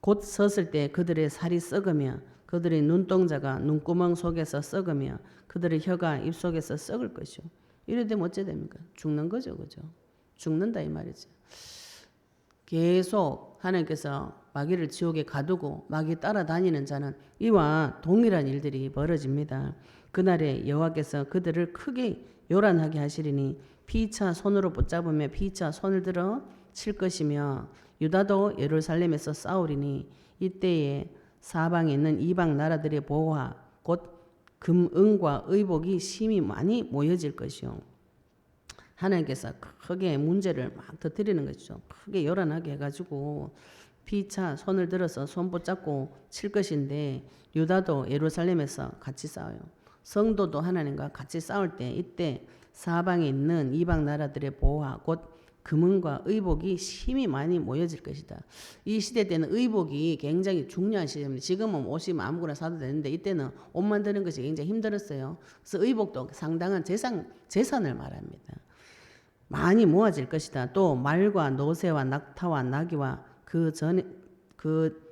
곧 섰을 때 그들의 살이 썩으며 그들의 눈동자가 눈구멍 속에서 썩으며 그들의 혀가 입속에서 썩을 것이요. 이래 되면 어째 됩니까? 죽는 거죠, 그죠? 죽는다 이 말이죠. 계속 하나님께서 마귀를 지옥에 가두고 마귀 따라다니는 자는 이와 동일한 일들이 벌어집니다. 그날에 여호와께서 그들을 크게 요란하게 하시리니 피차 손으로 붙잡으며 피차 손을 들어 칠 것이며 유다도 예루살렘에서 싸우리니 이때에 사방에 있는 이방 나라들의 보화 곧 금은과 의복이 심히 많이 모여질 것이요. 하나님께서 크게 문제를 막 터뜨리는 것이죠. 크게 요란하게 해가지고 피차 손을 들어서 손 붙잡고 칠 것인데 유다도 예루살렘에서 같이 싸워요. 성도도 하나님과 같이 싸울 때 이때 사방에 있는 이방 나라들의 보화 곧 금은과 의복이 심히 많이 모여질 것이다. 이 시대 때는 의복이 굉장히 중요한 시대입니다. 지금은 옷이 아무거나 사도 되는데 이때는 옷 만드는 것이 굉장히 힘들었어요. 그래서 의복도 상당한 재산을 말합니다. 많이 모아질 것이다. 또 말과 노새와 낙타와 나귀와 그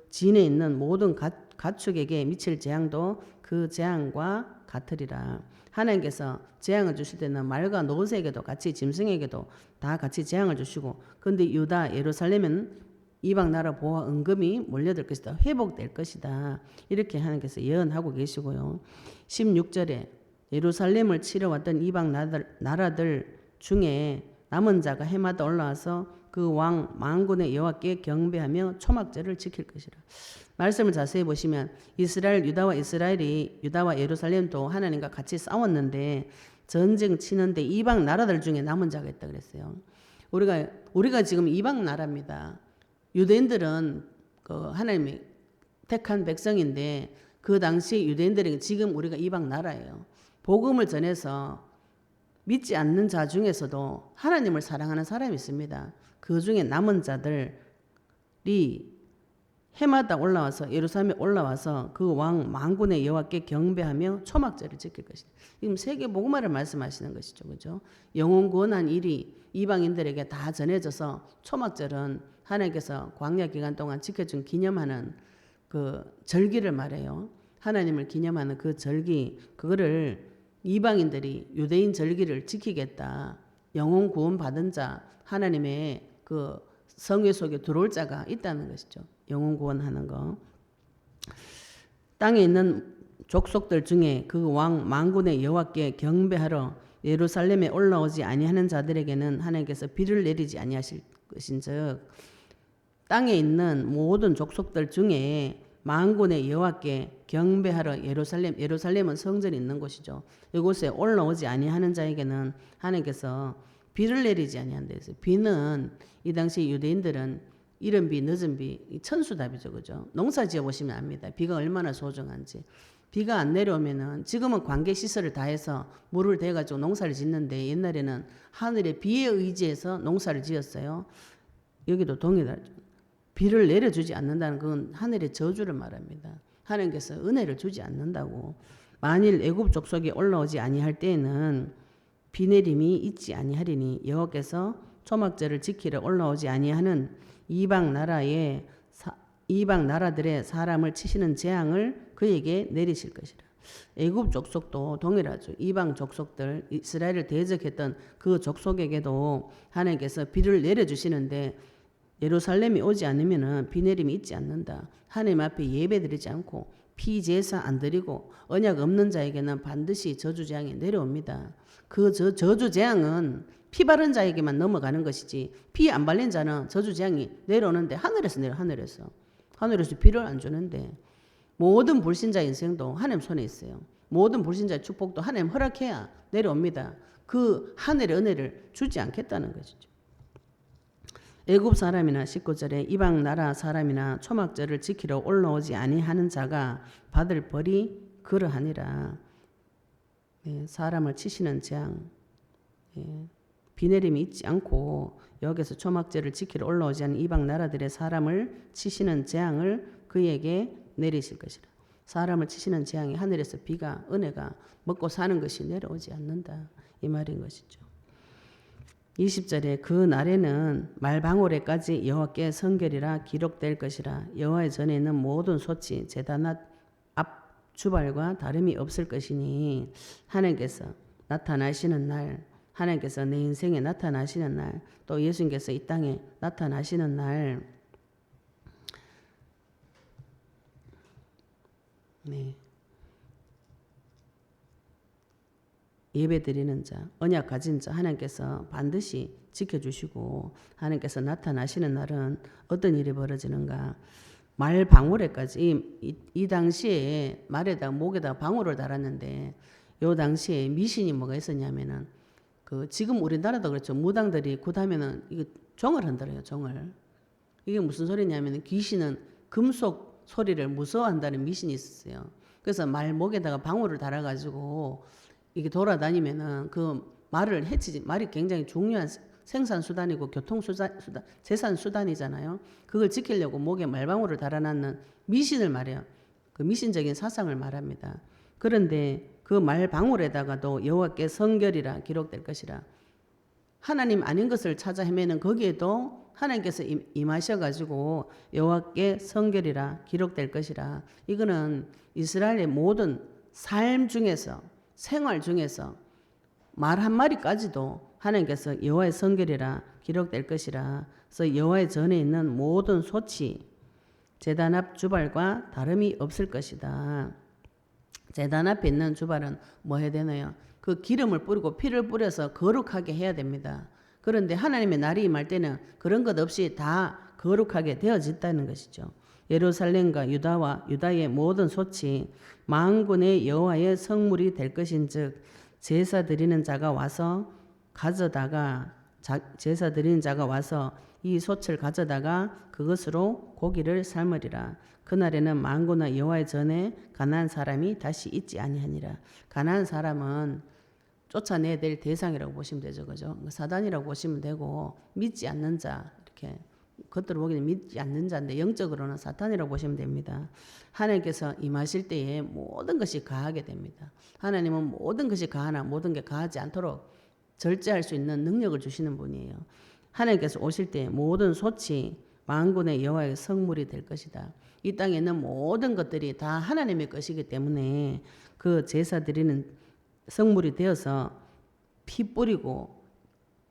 진에 있는 모든 가축에게 미칠 재앙도 그 재앙과 같으리라. 하나님께서 재앙을 주실 때는 말과 노새에게도 같이 짐승에게도 다 같이 재앙을 주시고 근데 유다 예루살렘은 이방 나라 보호와 은금이 몰려들 것이다. 회복될 것이다. 이렇게 하나님께서 예언하고 계시고요. 16절에 예루살렘을 치러 왔던 이방 나라들 중에 남은 자가 해마다 올라와서 그 왕 만군의 여호와께 경배하며 초막절을 지킬 것이라. 말씀을 자세히 보시면 유다와 예루살렘도 하나님과 같이 싸웠는데 전쟁 치는데 이방 나라들 중에 남은 자가 있다 그랬어요. 우리가 지금 이방 나라입니다. 유대인들은 그 하나님이 택한 백성인데 그 당시 유대인들에게 지금 우리가 이방 나라예요. 복음을 전해서 믿지 않는 자 중에서도 하나님을 사랑하는 사람이 있습니다. 그 중에 남은 자들이 해마다 올라와서 예루살렘에 올라와서 그 왕 만군의 여호와께 경배하며 초막절을 지킬 것이다. 지금 세계 복음화를 말씀하시는 것이죠, 그죠? 영혼 구원한 일이 이방인들에게 다 전해져서 초막절은 하나님께서 광야 기간 동안 지켜준 기념하는 그 절기를 말해요. 하나님을 기념하는 그 절기, 그거를 이방인들이 유대인 절기를 지키겠다. 영혼 구원 받은 자, 하나님의 그 성회 속에 들어올 자가 있다는 것이죠. 영혼 구원하는 거. 땅에 있는 족속들 중에 그 왕 만군의 여호와께 경배하러 예루살렘에 올라오지 아니하는 자들에게는 하나님께서 비를 내리지 아니하실 것인즉 땅에 있는 모든 족속들 중에 만군의 여호와께 경배하러 예루살렘은 성전이 있는 곳이죠. 이곳에 올라오지 아니하는 자에게는 하나님께서 비를 내리지 아니한다 했어요. 비는 이 당시 유대인들은 이른 비, 늦은 비, 천수답이죠, 그죠? 농사 지어 보시면 압니다. 비가 얼마나 소중한지. 비가 안 내려오면은 지금은 관계 시설을 다해서 물을 대가지고 농사를 짓는데 옛날에는 하늘의 비에 의지해서 농사를 지었어요. 여기도 동일하죠. 비를 내려주지 않는다는 건 하늘의 저주를 말합니다. 하나님께서 은혜를 주지 않는다고. 만일 애굽 족속이 올라오지 아니할 때에는 비 내림이 있지 아니하리니 여호와께서 초막절을 지키러 올라오지 아니하는 이방 나라의 이방 나라들의 사람을 치시는 재앙을 그에게 내리실 것이라. 애굽 족속도 동일하죠. 이방 족속들, 이스라엘을 대적했던 그 족속에게도 하나님께서 비를 내려주시는데 예루살렘이 오지 않으면 비 내림이 있지 않는다. 하나님 앞에 예배드리지 않고 피제사 안 드리고 언약 없는 자에게는 반드시 저주재앙이 내려옵니다. 그 저주재앙은 피 바른 자에게만 넘어가는 것이지 피 안 발린 자는 저주재앙이 내려오는데 하늘에서 내려. 하늘에서 비를 안 주는데 모든 불신자 인생도 하나님 손에 있어요. 모든 불신자의 축복도 하나님 허락해야 내려옵니다. 그 하늘의 은혜를 주지 않겠다는 것이죠. 애굽 사람이나 19절에 이방 나라 사람이나 초막절을 지키러 올라오지 아니하는 자가 받을 벌이 그러하니라. 사람을 치시는 재앙, 비 내림이 있지 않고 여기서 초막절을 지키러 올라오지 않은 이방 나라들의 사람을 치시는 재앙을 그에게 내리실 것이라. 사람을 치시는 재앙이 하늘에서 비가 은혜가 먹고 사는 것이 내려오지 않는다. 이 말인 것이죠. 20절에 그 날에는 말방울에까지 여호와께 성결이라 기록될 것이라. 여호와의 전에 있는 모든 소치 제단 앞 주발과 다름이 없을 것이니 하나님께서 나타나시는 날, 하나님께서 내 인생에 나타나시는 날, 또 예수님께서 이 땅에 나타나시는 날, 예배 드리는 자, 언약 가진 자 하나님께서 반드시 지켜주시고 하나님께서 나타나시는 날은 어떤 일이 벌어지는가? 말 방울에까지 이 당시에 말에다 목에다 방울을 달았는데 요 당시에 미신이 뭐가 있었냐면은 그 지금 우리나라도 그렇죠. 무당들이 굿하면은 이거 종을 흔들어요. 종을. 이게 무슨 소리냐면은 귀신은 금속 소리를 무서워한다는 미신이 있었어요. 그래서 말 목에다가 방울을 달아가지고 이게 돌아다니면은 그 말을 해치지. 말이 굉장히 중요한 생산 수단이고 교통 수단, 재산 수단이잖아요. 그걸 지키려고 목에 말방울을 달아놨는 미신을 말해요. 그 미신적인 사상을 말합니다. 그런데 그 말방울에다가도 여호와께 성결이라 기록될 것이라. 하나님 아닌 것을 찾아 헤매는 거기에도 하나님께서 임하셔가지고 여호와께 성결이라 기록될 것이라. 이거는 이스라엘의 모든 삶 중에서 생활 중에서 말 한마디까지도 하나님께서 여호와의 성결이라 기록될 것이라. 그래서 여호와의 전에 있는 모든 소치 제단 앞 주발과 다름이 없을 것이다. 제단 앞에 있는 주발은 뭐 해야 되나요? 그 기름을 뿌리고 피를 뿌려서 거룩하게 해야 됩니다. 그런데 하나님의 날이 임할 때는 그런 것 없이 다 거룩하게 되어졌다는 것이죠. 예루살렘과 유다의 모든 소치 만군의 여호와의 성물이 될 것인즉 제사 드리는 자가 와서 이 솥을 가져다가 그것으로 고기를 삶으리라. 그날에는 만군의 여호와의 전에 가나안 사람이 다시 있지 아니하니라. 가나안 사람은 쫓아내야 될 대상이라고 보시면 되죠. 그죠? 사단이라고 보시면 되고 믿지 않는 자 이렇게 겉으로 보기에는 믿지 않는 자인데 영적으로는 사탄이라고 보시면 됩니다. 하나님께서 임하실 때에 모든 것이 가하게 됩니다. 하나님은 모든 것이 가하나 모든 게 가하지 않도록 절제할 수 있는 능력을 주시는 분이에요. 하나님께서 오실 때 모든 소치 만군의 여호와의 성물이 될 것이다. 이 땅에 있는 모든 것들이 다 하나님의 것이기 때문에 그 제사 드리는 성물이 되어서 피 뿌리고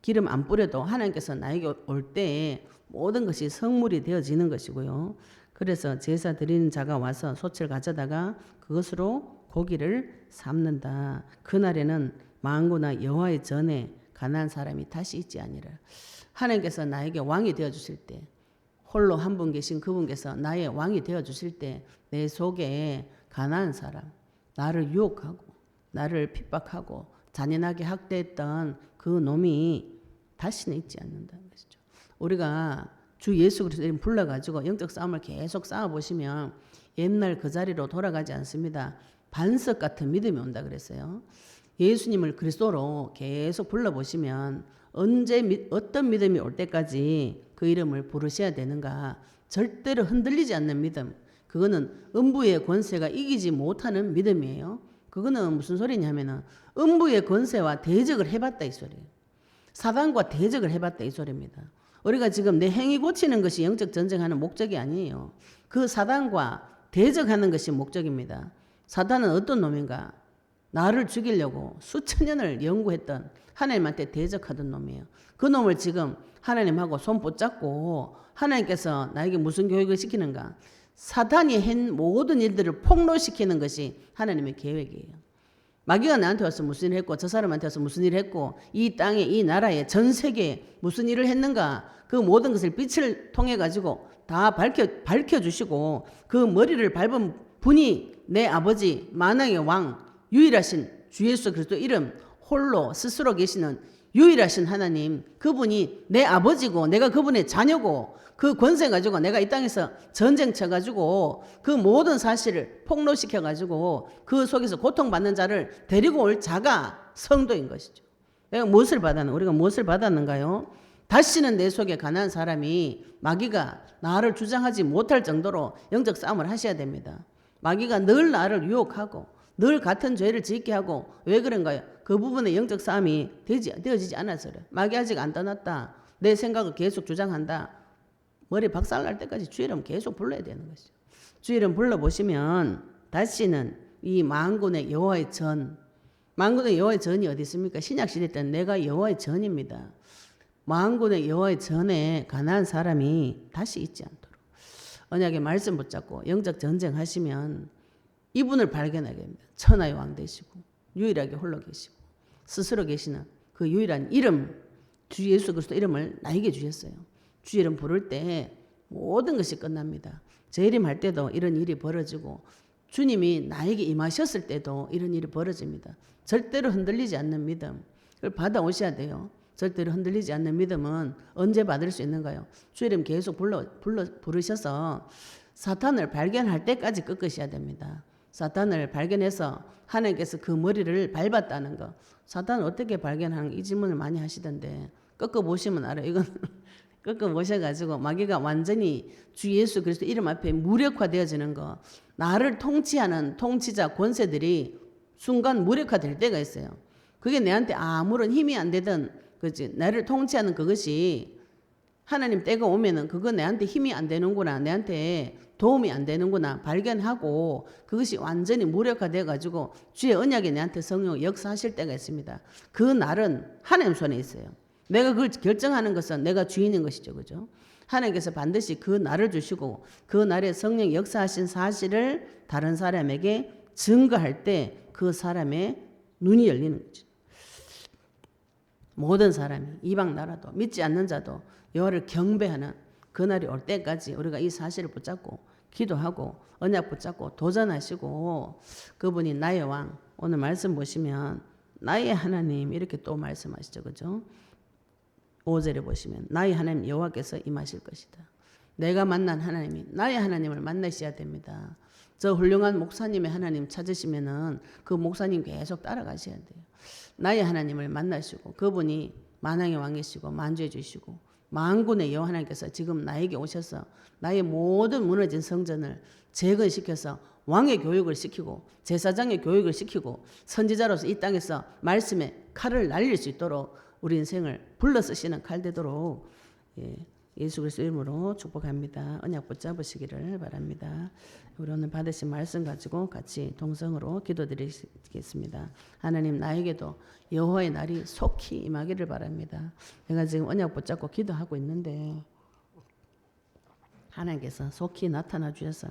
기름 안 뿌려도 하나님께서 나에게 올 때에 모든 것이 성물이 되어지는 것이고요. 그래서 제사 드리는 자가 와서 솥을 가져다가 그것으로 고기를 삶는다. 그날에는 만군의 여호와의 전에 가나안 사람이 다시 있지 아니라. 하나님께서 나에게 왕이 되어주실 때 홀로 한 분 계신 그분께서 나의 왕이 되어주실 때 내 속에 가나안 사람 나를 유혹하고 나를 핍박하고 잔인하게 학대했던 그 놈이 다시는 있지 않는다는 것이죠. 우리가 주 예수 그리스도를 불러가지고 영적 싸움을 계속 싸워보시면 옛날 그 자리로 돌아가지 않습니다. 반석 같은 믿음이 온다 그랬어요. 예수님을 그리스도로 계속 불러보시면 언제 어떤 믿음이 올 때까지 그 이름을 부르셔야 되는가. 절대로 흔들리지 않는 믿음. 그거는 음부의 권세가 이기지 못하는 믿음이에요. 그거는 무슨 소리냐면은 음부의 권세와 대적을 해봤다 이 소리예요. 사단과 대적을 해봤다 이 소리입니다. 우리가 지금 내 행위 고치는 것이 영적 전쟁하는 목적이 아니에요. 그 사단과 대적하는 것이 목적입니다. 사단은 어떤 놈인가? 나를 죽이려고 수천 년을 연구했던 하나님한테 대적하던 놈이에요. 그 놈을 지금 하나님하고 손 붙잡고 하나님께서 나에게 무슨 교육을 시키는가? 사단이 한 모든 일들을 폭로시키는 것이 하나님의 계획이에요. 마귀가 나한테 와서 무슨 일을 했고 저 사람한테 와서 무슨 일을 했고 이 땅에 이 나라에 전 세계에 무슨 일을 했는가, 그 모든 것을 빛을 통해 가지고 다 밝혀주시고 그 머리를 밟은 분이 내 아버지 만왕의 왕 유일하신 주 예수 그리스도 이름 홀로 스스로 계시는 유일하신 하나님, 그분이 내 아버지고 내가 그분의 자녀고 그 권세 가지고 내가 이 땅에서 전쟁 쳐가지고 그 모든 사실을 폭로시켜가지고 그 속에서 고통받는 자를 데리고 올 자가 성도인 것이죠. 우리가 무엇을 받았는가요? 다시는 내 속에 가난한 사람이 마귀가 나를 주장하지 못할 정도로 영적 싸움을 하셔야 됩니다. 마귀가 늘 나를 유혹하고 늘 같은 죄를 짓게 하고 왜 그런가요? 그 부분에 영적 싸움이 되어지지 않아서 그래. 마귀 아직 안 떠났다. 내 생각을 계속 주장한다. 머리 박살날 때까지 주 이름 계속 불러야 되는 것이죠. 주 이름 불러보시면 다시는 이 만군의 여호와의 전, 만군의 여호와의 전이 어디 있습니까? 신약시대 때는 내가 여호와의 전입니다. 만군의 여호와의 전에 가난한 사람이 다시 있지 않도록 언약의 말씀 붙잡고 영적 전쟁하시면 이분을 발견하게 됩니다. 천하의 왕 되시고 유일하게 홀로 계시고 스스로 계시는 그 유일한 이름, 주 예수 그리스도 이름을 나에게 주셨어요. 주 이름 부를 때 모든 것이 끝납니다. 재림할 때도 이런 일이 벌어지고 주님이 나에게 임하셨을 때도 이런 일이 벌어집니다. 절대로 흔들리지 않는 믿음, 그걸 받아오셔야 돼요. 절대로 흔들리지 않는 믿음은 언제 받을 수 있는가요? 주 이름 계속 부르셔서 사탄을 발견할 때까지 꺾으셔야 됩니다. 사탄을 발견해서 하나님께서 그 머리를 밟았다는 거. 사탄을 어떻게 발견하는 이 질문을 많이 하시던데 꺾어보시면 알아요. 이건 꺾어보셔가지고 마귀가 완전히 주 예수 그리스도 이름 앞에 무력화되어지는 거. 나를 통치하는 통치자 권세들이 순간 무력화될 때가 있어요. 그게 내한테 아무런 힘이 안 되든 그렇지. 나를 통치하는 그것이 하나님 때가 오면은 그거 내한테 힘이 안 되는구나. 내한테 도움이 안 되는구나. 발견하고 그것이 완전히 무력화되어 가지고 주의 언약에 내한테 성령 역사하실 때가 있습니다. 그 날은 하나님 손에 있어요. 내가 그걸 결정하는 것은 내가 주인인 것이죠. 그죠? 하나님께서 반드시 그 날을 주시고 그 날에 성령 역사하신 사실을 다른 사람에게 증거할 때 그 사람의 눈이 열리는 거죠. 모든 사람이 이방 나라도 믿지 않는 자도 여호와를 경배하는 그날이 올 때까지 우리가 이 사실을 붙잡고 기도하고 언약 붙잡고 도전하시고 그분이 나의 왕, 오늘 말씀 보시면 나의 하나님 이렇게 또 말씀하시죠. 그죠? 5절에 보시면 나의 하나님 여호와께서 임하실 것이다. 내가 만난 하나님이 나의 하나님을 만나셔야 됩니다. 저 훌륭한 목사님의 하나님 찾으시면은 그 목사님 계속 따라가셔야 돼요. 나의 하나님을 만나시고 그분이 만왕의 왕이시고 만주해 주시고 만군의 여호와 하나님께서 지금 나에게 오셔서 나의 모든 무너진 성전을 재건시켜서 왕의 교육을 시키고 제사장의 교육을 시키고 선지자로서 이 땅에서 말씀의 칼을 날릴 수 있도록 우리 인생을 불러 쓰시는 칼 되도록 예수 그리스도 이름으로 축복합니다. 언약 붙잡으시기를 바랍니다. 우리 오늘 받으신 말씀 가지고 같이 동성으로 기도드리겠습니다. 하나님 나에게도 여호와의 날이 속히 임하기를 바랍니다. 내가 지금 언약 붙잡고 기도하고 있는데 하나님께서 속히 나타나 주셔서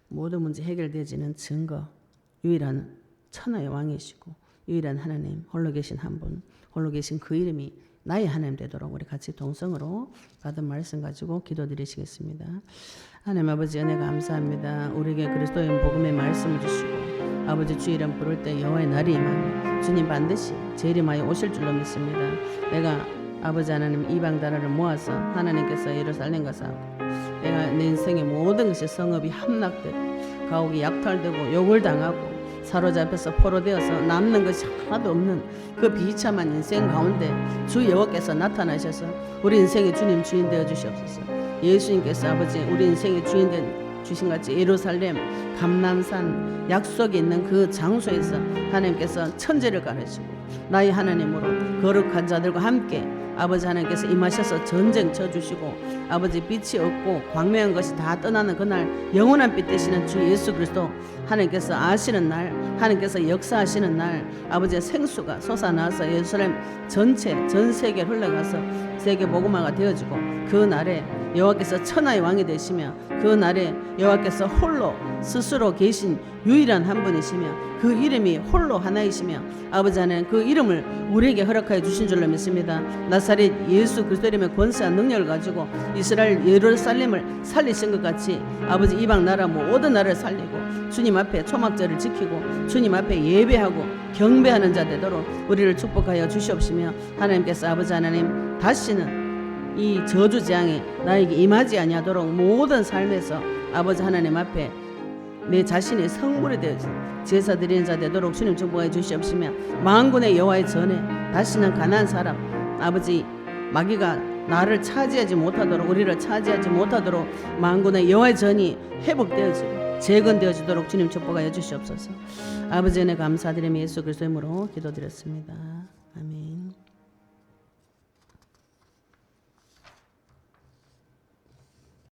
모든 문제 해결되지는 증거, 유일한 천하의 왕이시고 유일한 하나님, 홀로 계신 한 분, 홀로 계신 그 이름이 나의 하나님 되도록 우리 같이 동성으로 받은 말씀 가지고 기도드리시겠습니다. 하나님 아버지 은혜 감사합니다. 우리에게 그리스도의 복음의 말씀을 주시고 아버지 주 이름 부를 때 여호와의 날이 임하니 주님 반드시 재림하여 오실 줄로 믿습니다. 내가 아버지 하나님 이방 나라를 모아서 하나님께서 예루살렘 가서 내가 내 인생의 모든 것이 성읍이 함락되고 가옥이 약탈되고 욕을 당하고 사로잡혀서 포로되어서 남는 것이 하나도 없는 그 비참한 인생 가운데 주 여호와께서 나타나셔서 우리 인생의 주님 주인 되어 주시옵소서. 예수님께서 아버지 우리 인생의 주인 주신 같이 예루살렘 감람산 약속이 있는 그 장소에서 하나님께서 천재를 가르치고 나의 하나님으로 거룩한 자들과 함께 아버지 하나님께서 임하셔서 전쟁 쳐주시고 아버지 빛이 없고 광명한 것이 다 떠나는 그날 영원한 빛 되시는 주 예수 그리스도 하나님께서 아시는 날, 하나님께서 역사하시는 날 아버지의 생수가 솟아나서 예루살렘 전체 전 세계에 흘러가서 세계 복음화가 되어지고 그 날에 여호와께서 천하의 왕이 되시며 그 날에 여호와께서 홀로 스스로 계신 유일한 한 분이시며 그 이름이 홀로 하나이시며 아버지 하나님 그 이름을 우리에게 허락하여 주신 줄로 믿습니다. 나사렛 예수 그리스도 이름의 권세와 능력을 가지고 이스라엘 예루살렘을 살리신 것 같이 아버지 이방 나라 모든 나라를 살리고 주님 앞에 초막절을 지키고 주님 앞에 예배하고 경배하는 자 되도록 우리를 축복하여 주시옵시며 하나님께서 아버지 하나님 다시는 이 저주재앙이 나에게 임하지 아니하도록 모든 삶에서 아버지 하나님 앞에 내 자신의 성물이 되어서 제사 드리는 자 되도록 주님 축복해 주시옵시며 만군의 여호와의 전에 다시는 가난한 사람 아버지 마귀가 나를 차지하지 못하도록 우리를 차지하지 못하도록 만군의 여호와의 전이 회복되어지고 재건되어지도록 주님 축복하여 주시옵소서. 아버지 은혜 감사드리며 예수 그리스도의 이름으로 기도드렸습니다.